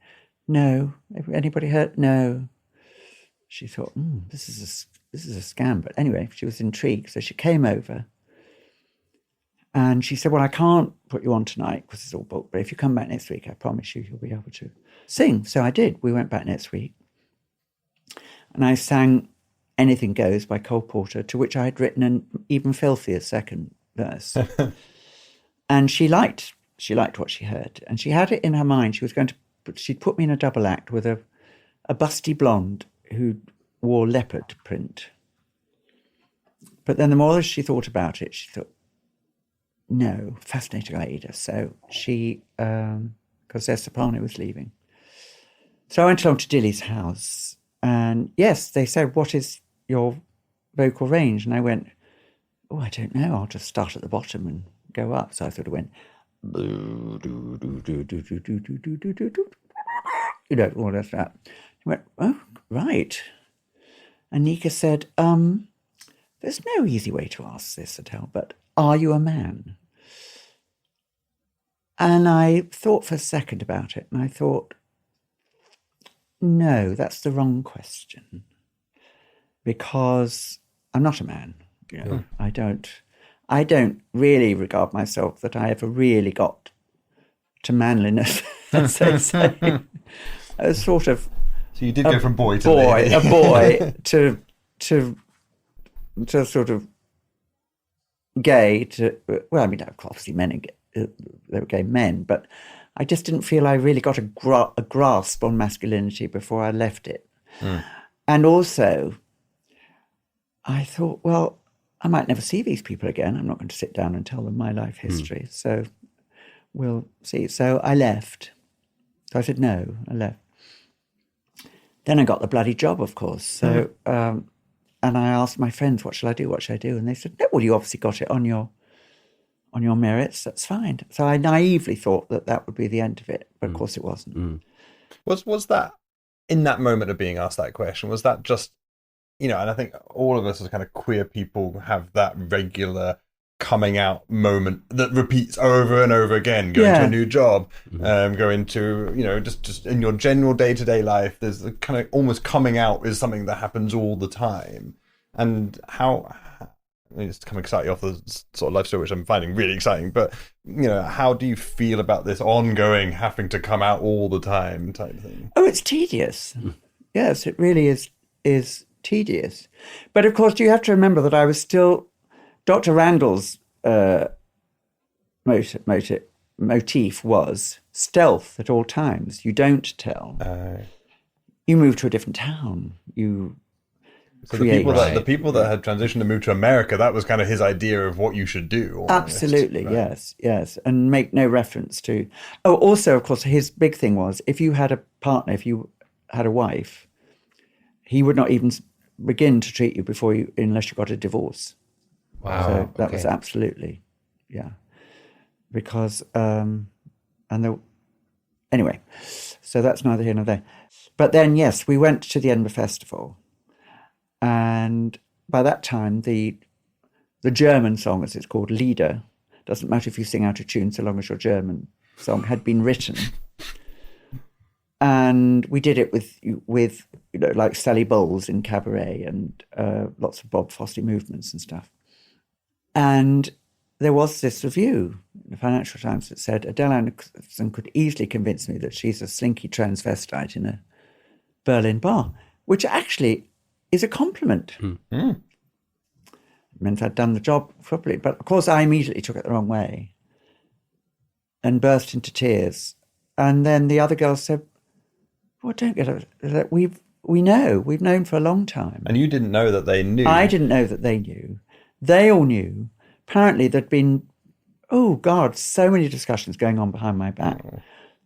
No. Anybody heard? No. She thought, this is a scam. But anyway, she was intrigued. So she came over And she said, well, I can't put you on tonight because it's all booked, but if you come back next week, I promise you, you'll be able to sing. So I did. We went back next week. And I sang Anything Goes by Cole Porter, to which I had written an even filthier second verse. And she liked what she heard. And she had it in her mind. She'd put me in a double act with a busty blonde who wore leopard print. But then the more that she thought about it, she thought, no, Fascinating Aida. So she, because their soprano was leaving. So I went along to Dilly's house, and yes, they said, what is your vocal range? And I went, oh, I don't know. I'll just start at the bottom and go up. So I sort of went, all of that. I went, oh, right. And Nika said, there's no easy way to ask this, Adele, but are you a man? And I thought for a second about it, and I thought, no, that's the wrong question, because I'm not a man. I don't really regard myself that I ever really got to manliness, as they say. I was sort of so you did go from boy to lady. A boy to sort of gay to, well, I mean, obviously men and they were gay men, but I just didn't feel I really got a grasp on masculinity before I left it. And also, I thought, well, I might never see these people again. I'm not going to sit down and tell them my life history. So we'll see. So I left. So I said, no, I left. Then I got the bloody job, of course. So, and I asked my friends, what shall I do? What shall I do? And they said, no, well, you obviously got it on your merits. That's fine. So I naively thought that would be the end of it. But of course it wasn't. Was that, in that moment of being asked that question, was that just, and I think all of us as kind of queer people have that regular coming out moment that repeats over and over again, going to a new job, going to, just in your general day-to-day life, there's a kind of almost coming out is something that happens all the time. And it's kind of exciting off the sort of life story, which I'm finding really exciting, but, how do you feel about this ongoing having to come out all the time type thing? Oh, it's tedious. Yes, it really is tedious. But of course, you have to remember that I was still Dr. Randall's motif was stealth at all times. You don't tell. You move to a different town. You create. The people that had transitioned to move to America, that was kind of his idea of what you should do. Almost, absolutely, right? Yes. And make no reference to... Oh, also, of course, his big thing was, if you had a partner, if you had a wife, he would not even begin to treat you unless you got a divorce. Wow. So that was absolutely, because, anyway, so that's neither here nor there. But then, yes, we went to the Edinburgh Festival, and by that time, the German song, as it's called, Lieder, doesn't matter if you sing out of tune so long as your German song, had been written. And we did it with like Sally Bowles in Cabaret and lots of Bob Fosse movements and stuff. And there was this review in the Financial Times that said Adèle Anderson could easily convince me that she's a slinky transvestite in a Berlin bar, which actually is a compliment. It meant I'd done the job properly. But of course, I immediately took it the wrong way and burst into tears. And then the other girls said, well, don't get it. We've known for a long time. And you didn't know that they knew. I didn't know that they knew. They all knew. Apparently there'd been, oh God, so many discussions going on behind my back.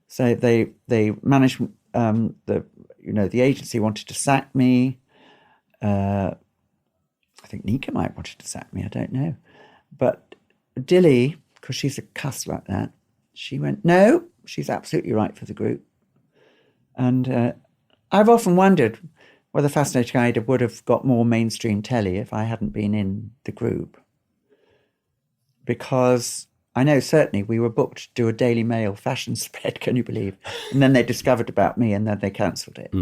So they managed, the agency wanted to sack me. I think Nika might wanted to sack me, I don't know. But Dilly, because she's a cuss like that, she went, no, she's absolutely right for the group. And I've often wondered whether Fascinating Aida would have got more mainstream telly if I hadn't been in the group. Because I know certainly we were booked to do a Daily Mail fashion spread, can you believe? And then they discovered about me and then they cancelled it.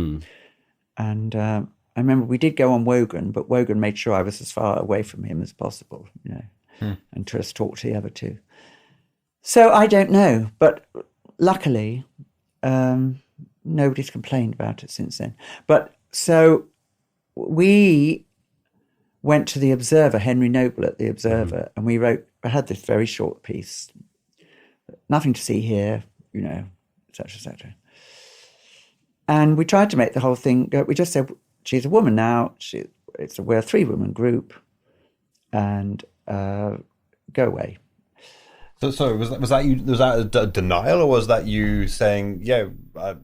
And I remember we did go on Wogan, but Wogan made sure I was as far away from him as possible, and to talk to the other two. So I don't know, but luckily nobody's complained about it since then. But so we went to the Observer, Henry Noble at the Observer, and I had this very short piece, nothing to see here, et cetera, et cetera. And we tried to make the whole thing, we just said, she's a woman now, we're a 3-woman group, and go away. So sorry, was that a denial, or was that you saying, yeah, I am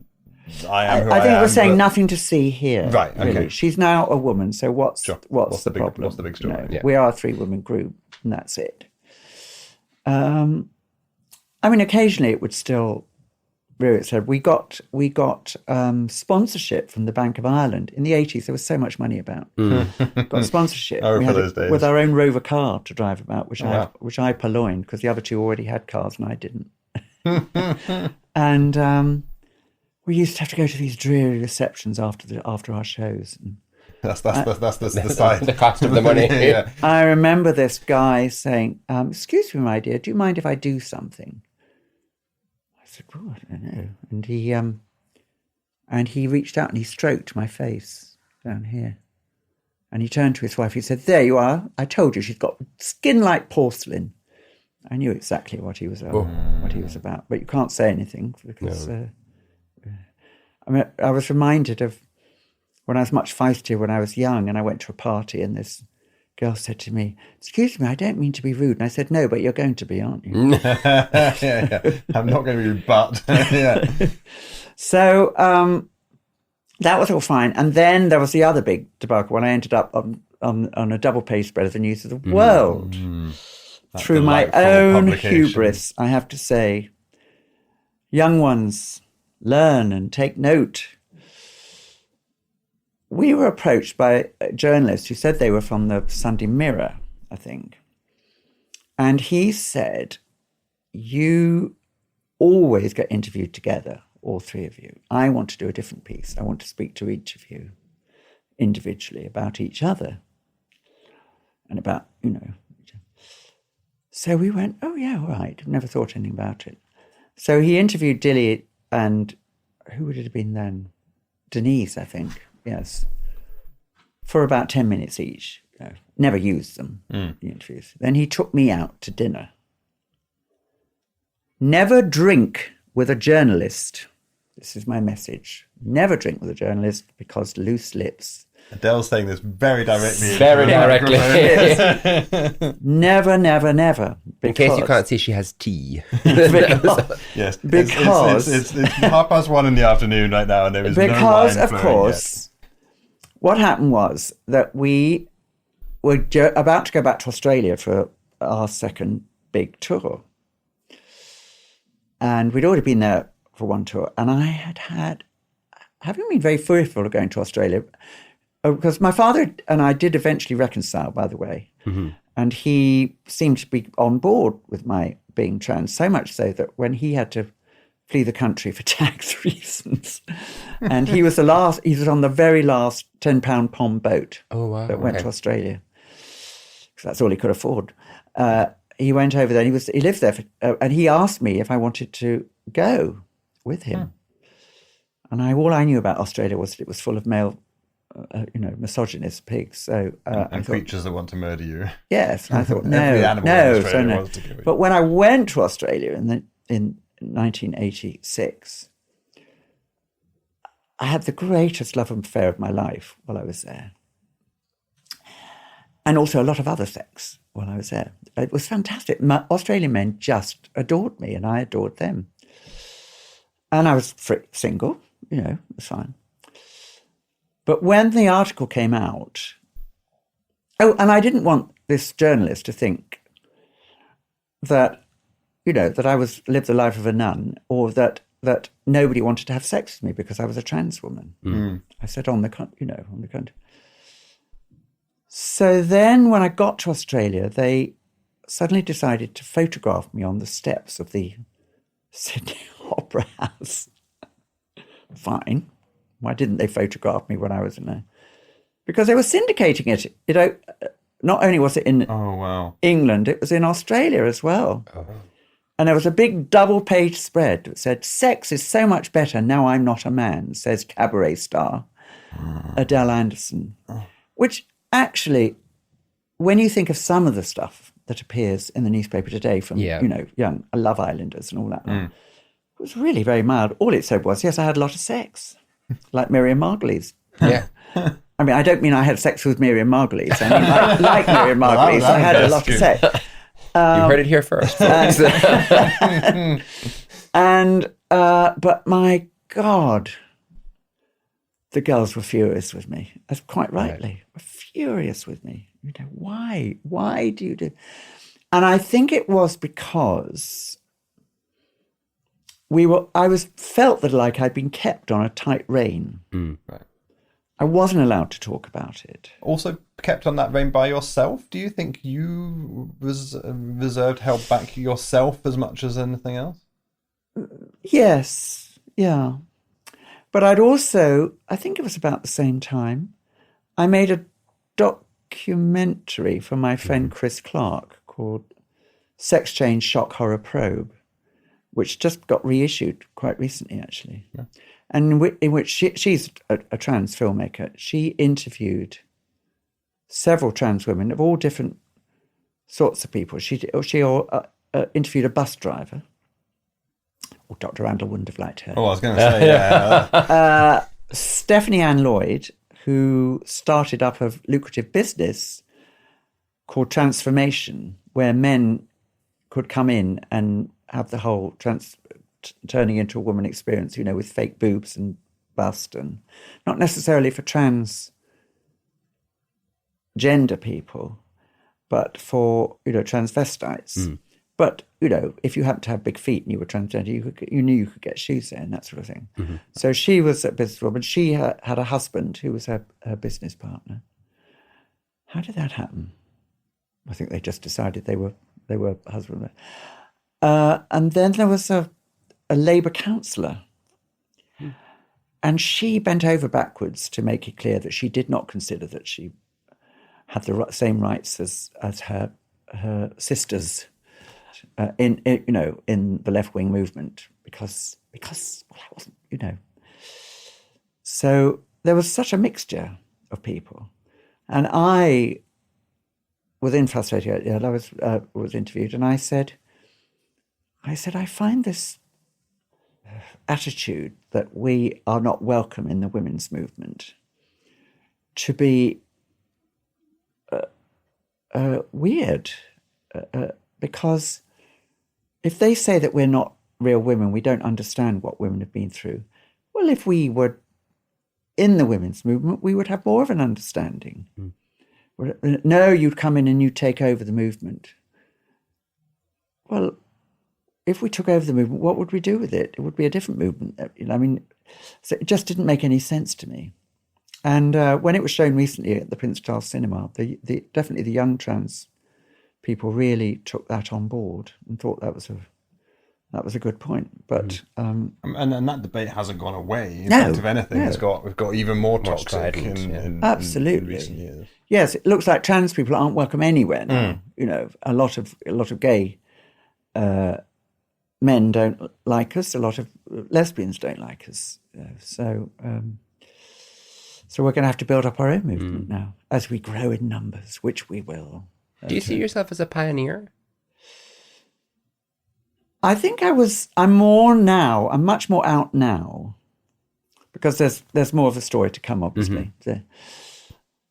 who I am? I think it was saying nothing to see here. Right, okay. Really. She's now a woman, so what's the problem? What's the big story? We are a 3-woman group, and that's it. Occasionally it would still rear its head. We got sponsorship from the Bank of Ireland. In the 80s, there was so much money about. Got sponsorship. I remember those days. With our own Rover car to drive about, which I purloined because the other two already had cars and I didn't. And we used to have to go to these dreary receptions after our shows. And that's the side. The cost of the money. Yeah. I remember this guy saying, "Excuse me, my dear, do you mind if I do something?" I said, "Oh, I don't know." And he reached out and he stroked my face down here. And he turned to his wife. He said, "There you are. I told you she's got skin like porcelain." I knew exactly what he was about, but you can't say anything because. No. I was reminded of when I was much feistier when I was young, and I went to a party, and this girl said to me, "Excuse me, I don't mean to be rude." And I said, "No, but you're going to be, aren't you?" yeah. I'm not going to be, but yeah. So that was all fine, and then there was the other big debacle when I ended up on a double page spread of the News of the World through my own hubris. I have to say, young ones, learn and take note. We were approached by a journalist who said they were from the Sunday Mirror, I think. And he said, "You always get interviewed together, all 3 of you. I want to do a different piece. I want to speak to each of you individually about each other and about, So we went, "Oh, yeah, all right. Never thought anything about it." So he interviewed Dilly and who would it have been then? Denise, I think. Yes. For about 10 minutes each. Never used them, the interviews. Then he took me out to dinner. Never drink with a journalist. This is my message. Never drink with a journalist because loose lips. Adele's saying this very directly. Very directly. Never, never, never. In case you can't see, she has tea. Yes. Because it's 1:30 in the afternoon right now, and there is no wine because of flowing course, what happened was that we were about to go back to Australia for our second big tour, and we'd already been there for one tour, and I had having been very fearful of going to Australia. Because my father and I did eventually reconcile, by the way, and he seemed to be on board with my being trans, so much so that when he had to flee the country for tax reasons, and he was on the very last £10 POM boat that went to Australia, because that's all he could afford. He went over there, and he lived there, and he asked me if I wanted to go with him. And all I knew about Australia was that it was full of male misogynist pigs. So and creatures that want to murder you. Yes, I thought no. Wants to go. But when I went to Australia in 1986, I had the greatest love affair of my life while I was there, and also a lot of other sex while I was there. It was fantastic. My Australian men just adored me, and I adored them. And I was single, it was fine. But when the article came out, and I didn't want this journalist to think that, that I lived the life of a nun, or that nobody wanted to have sex with me because I was a trans woman. I said on the country. So then when I got to Australia, they suddenly decided to photograph me on the steps of the Sydney Opera House. Fine. Why didn't they photograph me when I was in there? Because they were syndicating it. not only was it in Oh, wow. England, it was in Australia as well. And there was a big double-page spread that said, "Sex is so much better now I'm not a man," says cabaret star Adèle Anderson. Which actually, when you think of some of the stuff that appears in the newspaper today from, young Love Islanders and all that, it was really very mild. All it said was, yes, I had a lot of sex, like Miriam Margolyes. Yeah. I mean, I don't mean I had sex with Miriam Margolyes. I mean, like Miriam Margolyes, I had a lot of sex. You heard it here first. But my God, the girls were furious with me, as quite rightly, were furious with me. You know, why? Why do you do? And I think it was because felt that like I'd been kept on a tight rein. Right. I wasn't allowed to talk about it. Also kept on that rein by yourself? Do you think you was reserved, held back yourself as much as anything else? Yes, yeah. But I think it was about the same time, I made a documentary for my friend Chris Clark called Sex Change Shock Horror Probe, which just got reissued quite recently, actually. Yeah. And in which she's a trans filmmaker. She interviewed several trans women of all different sorts of people. She interviewed a bus driver. Oh, Dr. Randall wouldn't have liked her. Oh, I was going to say, yeah. Stephanie Ann Lloyd, who started up a lucrative business called Transformation, where men could come in and have the whole turning into a woman experience, with fake boobs and bust, and not necessarily for transgender people, but for, transvestites. But, if you happened to have big feet and you were transgender, you knew you could get shoes there and that sort of thing. Mm-hmm. So she was a businesswoman. She had a husband who was her business partner. How did that happen? I think they just decided they were husband and wife. And then there was a Labour councillor, and she bent over backwards to make it clear that she did not consider that she had the same rights as her sisters in the left wing movement because I wasn't. So there was such a mixture of people, and I was in Fascinating Aida. I was interviewed, and I said, I find this attitude that we are not welcome in the women's movement to be weird, because if they say that we're not real women, we don't understand what women have been through. Well, if we were in the women's movement, we would have more of an understanding. No, you'd come in and you'd take over the movement. Well, if we took over the movement, what would we do with it? It would be a different movement. So it just didn't make any sense to me. And when it was shown recently at the Prince Charles Cinema, definitely the young trans people really took that on board and thought that was a good point. But and that debate hasn't gone away. In fact, if anything, we've got even more toxic in recent years. Yes, it looks like trans people aren't welcome anywhere now. A lot of gay men don't like us. A lot of lesbians don't like us. So we're going to have to build up our own movement now as we grow in numbers, which we will. Do you see yourself as a pioneer? I think I'm more now. I'm much more out now because there's more of a story to come, obviously.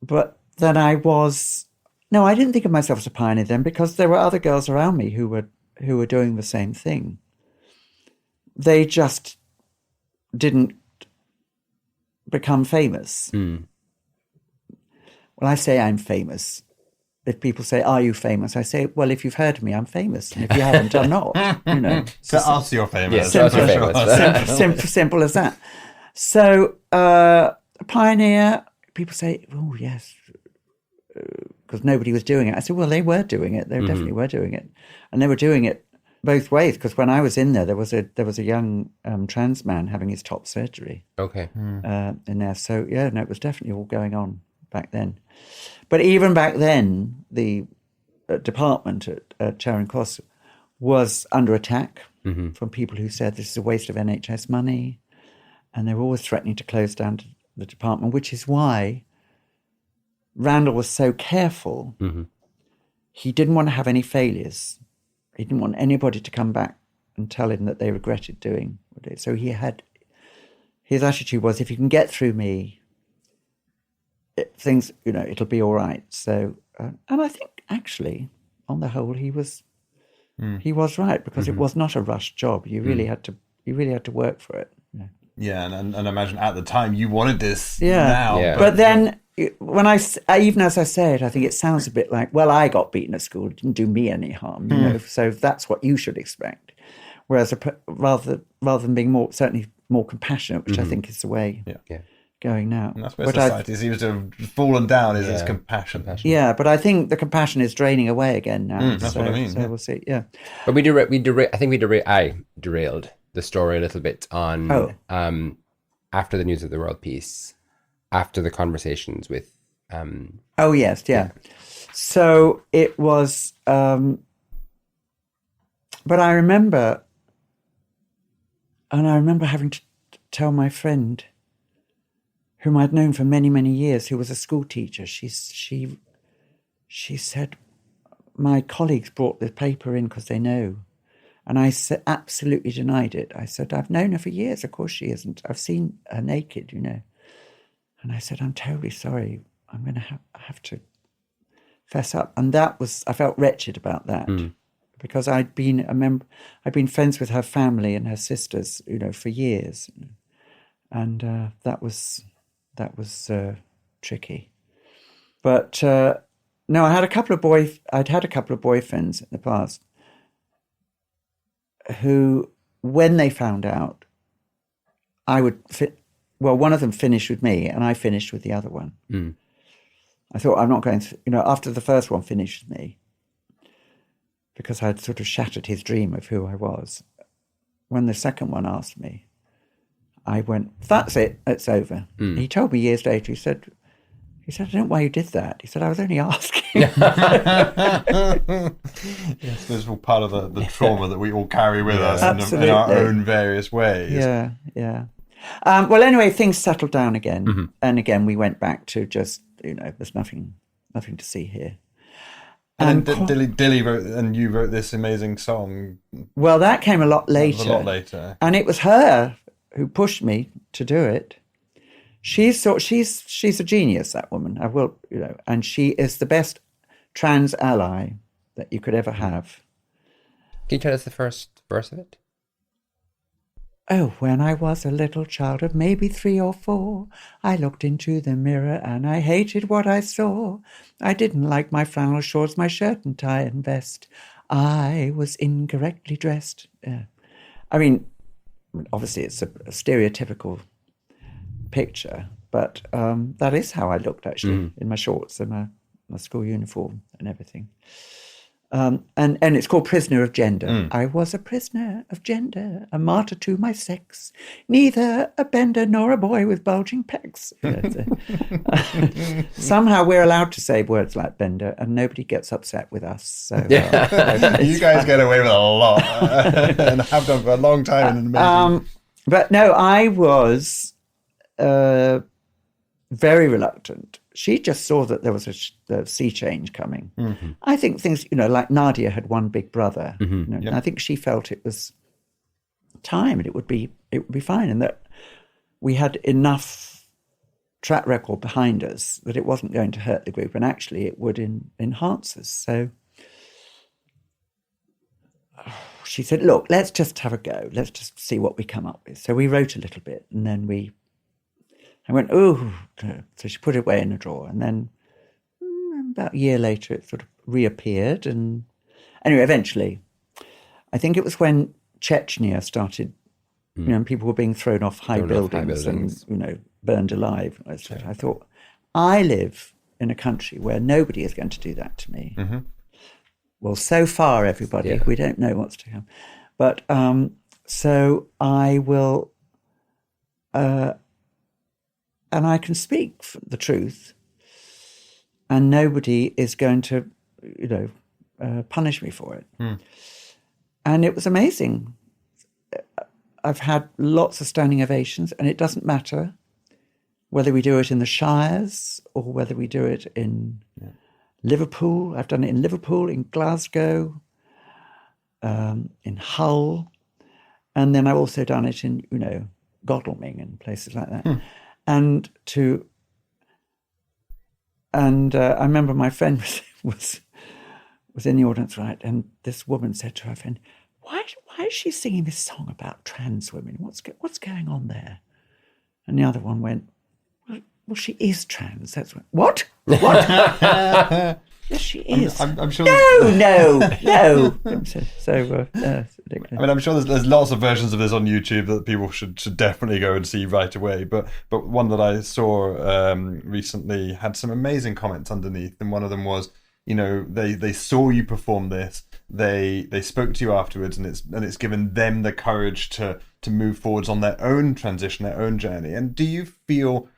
But then I didn't think of myself as a pioneer then because there were other girls around me who were doing the same thing. They just didn't become famous. When I say I'm famous, if people say, "Are you famous?" I say, "Well, if you've heard of me, I'm famous, and if you haven't, I'm not." To us, you're famous. Simple as that. So, pioneer. People say, "Oh, yes," because nobody was doing it. I said, "Well, they were doing it. They definitely were doing it, and they were doing it both ways." Because when I was in there, there was a young trans man having his top surgery. Okay. In there, so it was definitely all going on back then. But even back then, the department at Charing Cross was under attack from people who said this is a waste of NHS money, and they were always threatening to close down the department, which is why Randall was so careful. He didn't want to have any failures. He didn't want anybody to come back and tell him that they regretted doing it. So his attitude was, if you can get through me, things, it'll be all right. So, and I think actually, on the whole, he was right, because it was not a rushed job. You really had to work for it. Yeah, and imagine at the time you wanted this Yeah. now. Yeah. But then, when even as I say it, I think it sounds a bit like, well, I got beaten at school, it didn't do me any harm, so that's what you should expect. Whereas rather than being certainly more compassionate, which I think is the way going now. And that's where society seems to have fallen down, is its compassion. Yeah, but I think the compassion is draining away again now. That's what I mean. So we'll see. Yeah. But I derailed the story a little bit on after the news of the world peace, after the conversations with Oh yes, yeah. So it was but I remember having to tell my friend, whom I'd known for many, many years, who was a school teacher, she said, my colleagues brought the paper in because they know. And I absolutely denied it. I said, I've known her for years. Of course she isn't. I've seen her naked, And I said, I'm terribly sorry. I'm going to have to fess up. And I felt wretched about that, because I'd been friends with her family and her sisters, for years. And that was tricky. But no, I'd had a couple of boyfriends in the past who, when they found out, one of them finished with me and I finished with the other one. I thought, I'm not going to, after the first one finished with me, because I'd sort of shattered his dream of who I was. When the second one asked me, I went, that's it, it's over. He told me years later, he said, I don't know why you did that. He said, I was only asking. Yes, this is all part of the trauma that we all carry with us in our own various ways. Yeah. Well, anyway, things settled down again. And again, we went back to just, there's nothing to see here. And then Dilly wrote, and you wrote this amazing song. Well, that came a lot later. And it was her who pushed me to do it. She's a genius, that woman. And she is the best trans ally that you could ever have. Can you tell us the first verse of it? Oh, when I was a little child of maybe 3 or 4, I looked into the mirror and I hated what I saw. I didn't like my flannel shorts, my shirt and tie and vest. I was incorrectly dressed. I mean, obviously it's a stereotypical picture, but that is how I looked, actually, in my shorts and my school uniform and everything. And it's called Prisoner of Gender. I was a prisoner of gender, a martyr to my sex, neither a bender nor a boy with bulging pecs. Somehow we're allowed to say words like bender and nobody gets upset with us. So, you guys get away with a lot and have done for a long time. But no, I was very reluctant. She just saw that there was a sea change coming. I think things, like Nadia had one big brother. And I think she felt it was time and it would be fine, and that we had enough track record behind us that it wasn't going to hurt the group, and actually it would enhance us. So she said, look, let's just have a go. Let's just see what we come up with. So we wrote a little bit, and then I went, oh, so she put it away in a drawer. And then about a year later, it sort of reappeared. And anyway, eventually, I think it was when Chechnya started, and people were being thrown off high buildings and, burned alive. I thought, I live in a country where nobody is going to do that to me. Well, so far, everybody, we don't know what's to come. But so I will... and I can speak the truth, and nobody is going to, punish me for it. And it was amazing. I've had lots of standing ovations, and it doesn't matter whether we do it in the Shires or whether we do it in Liverpool. I've done it in Liverpool, in Glasgow, in Hull, and then I've also done it in, Godalming and places like that. And I remember my friend was in the audience, right? And this woman said to her friend, "Why is she singing this song about trans women? What's going on there?" And the other one went, "Well, she is trans. That's what? Yes, she is. I'm sure. No. So it's ridiculous. I mean, I'm sure there's lots of versions of this on YouTube that people should definitely go and see right away. But one that I saw recently had some amazing comments underneath, and one of them was, they saw you perform this, they spoke to you afterwards, and it's given them the courage to move forwards on their own transition, their own journey. And do you feel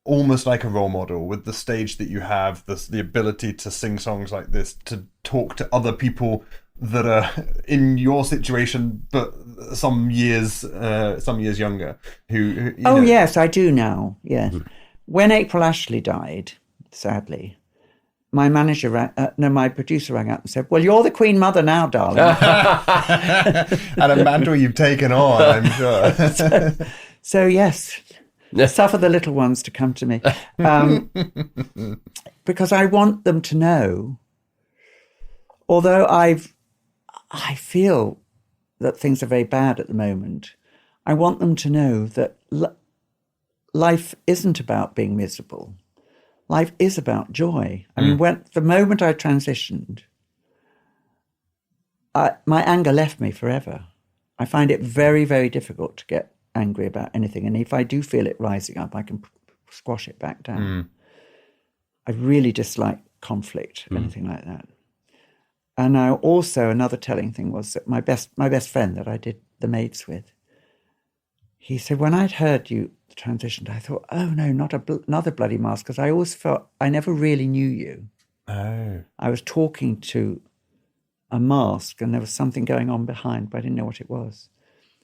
almost like a role model with the stage that you have, the ability to sing songs like this, to talk to other people that are in your situation, but some years younger? Who yes, I do now. Yes, when April Ashley died, sadly, my my producer rang up and said, "Well, you're the Queen Mother now, darling." And a mantle you've taken on, I'm sure. So yes. Suffer the little ones to come to me. Because I want them to know, although I feel that things are very bad at the moment, I want them to know that life isn't about being miserable. Life is about joy. I mean, the moment I transitioned, my anger left me forever. I find it very, very difficult to get angry about anything, and if I do feel it rising up, I can squash it back down. I really dislike conflict, anything like that. And I also, another telling thing was that my best friend that I did the Maids with, he said, when I'd heard you transitioned, I thought, oh no, not another bloody mask, because I always felt I never really knew you. I was talking to a mask, and there was something going on behind, but I didn't know what it was.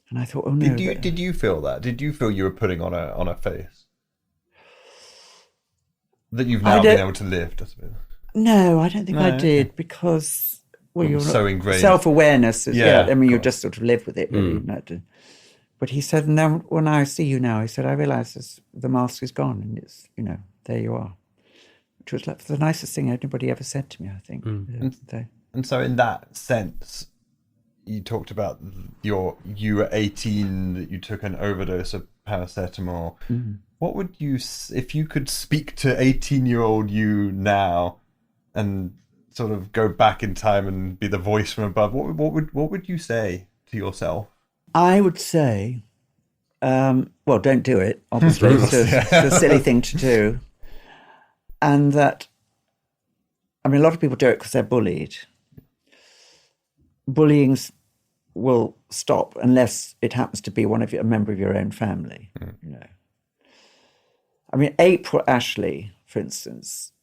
And I thought, oh no. Did you feel that? Did you feel you were putting on a face that you've now been able to lift? No, I don't think I did, because you're so ingrained. Self-awareness. You just sort of live with it, really. But he said, now when I see you now, he said, I realise the mask is gone, and it's there you are, which was like the nicest thing anybody ever said to me, I think. And so, in that sense, you talked about you were 18, that you took an overdose of paracetamol. What would you, if you could speak to 18-year-old you now and sort of go back in time and be the voice from above, what would you say to yourself? I would say, don't do it, obviously. It's a silly thing to do. And that, a lot of people do it because they're bullied. Bullying will stop unless it happens to be a member of your own family. April Ashley, for instance,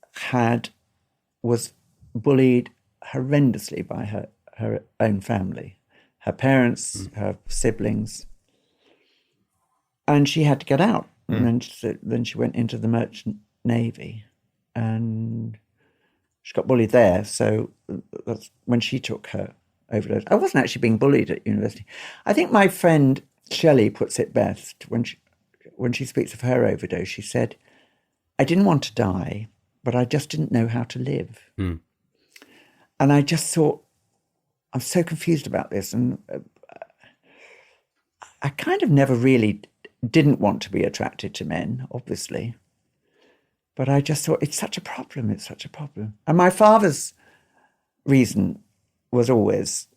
was bullied horrendously by her own family, her parents, her siblings, and she had to get out. And then she went into the Merchant Navy, and she got bullied there. So that's when she took her overdose. I wasn't actually being bullied at university. I think my friend Shelley puts it best when she speaks of her overdose. She said, I didn't want to die, but I just didn't know how to live. And I just thought, I'm so confused about this. And I kind of never really didn't want to be attracted to men, obviously. But I just thought, it's such a problem. And my father's reason was always,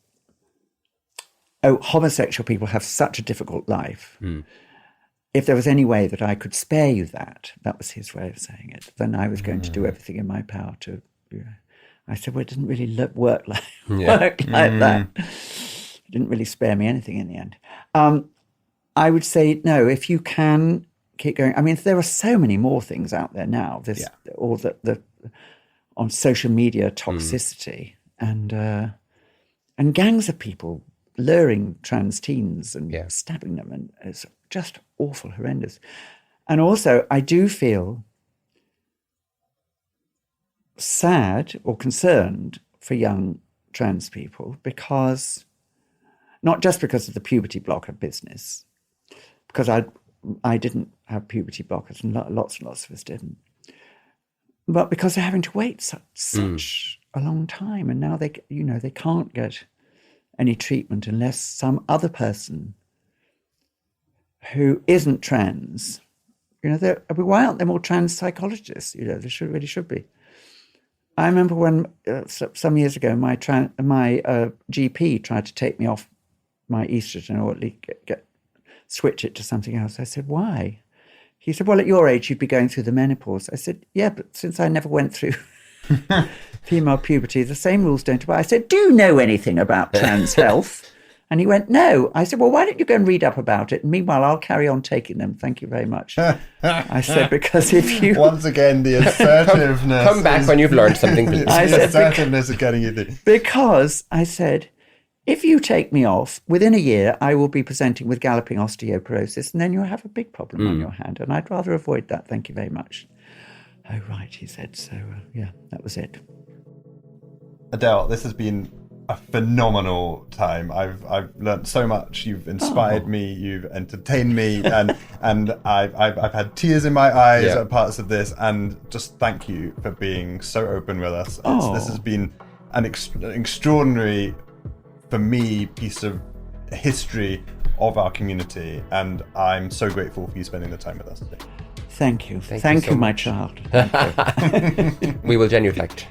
homosexual people have such a difficult life. If there was any way that I could spare you that was his way of saying it, then I was going to do everything in my power to, I said, well, it didn't really work like that. It didn't really spare me anything in the end. I would say, no, if you can keep going. There are so many more things out there now. There's all the on social media toxicity and gangs of people luring trans teens and stabbing them, and it's just awful, horrendous. And also, I do feel sad or concerned for young trans people, because not just because of the puberty blocker business, because I didn't have puberty blockers and lots and lots of us didn't, but because they're having to wait such a long time, and now they can't get any treatment unless some other person who isn't trans, why aren't there more trans psychologists? There really should be. I remember when some years ago my GP tried to take me off my estrogen, or at least switch it to something else. I said, why? He said, well, at your age, you'd be going through the menopause. I said, yeah, but since I never went through female puberty, the same rules don't apply. I said, do you know anything about trans health? And he went, no. I said, well, why don't you go and read up about it? And meanwhile, I'll carry on taking them. Thank you very much. I said, because if you... Once again, the assertiveness... Come back when you've learned something, please. I said, the assertiveness of getting you there. Because I said, if you take me off, within a year, I will be presenting with galloping osteoporosis, and then you'll have a big problem on your hand. And I'd rather avoid that. Thank you very much. Oh, right, he said. So, that was it. Adele, this has been a phenomenal time. I've learnt so much. You've inspired me. You've entertained me, and I've had tears in my eyes at parts of this. And just thank you for being so open with us. This has been an extraordinary, for me, piece of history of our community, and I'm so grateful for you spending the time with us today. Thank you. Thank you, my child. We will genuflect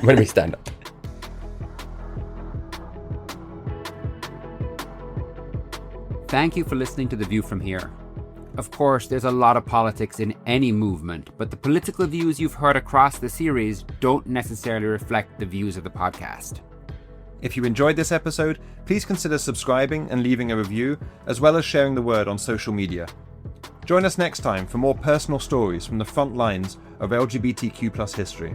when we stand up. Thank you for listening to The View from Here. Of course, there's a lot of politics in any movement, but the political views you've heard across the series don't necessarily reflect the views of the podcast. If you enjoyed this episode, please consider subscribing and leaving a review, as well as sharing the word on social media. Join us next time for more personal stories from the front lines of LGBTQ+ history.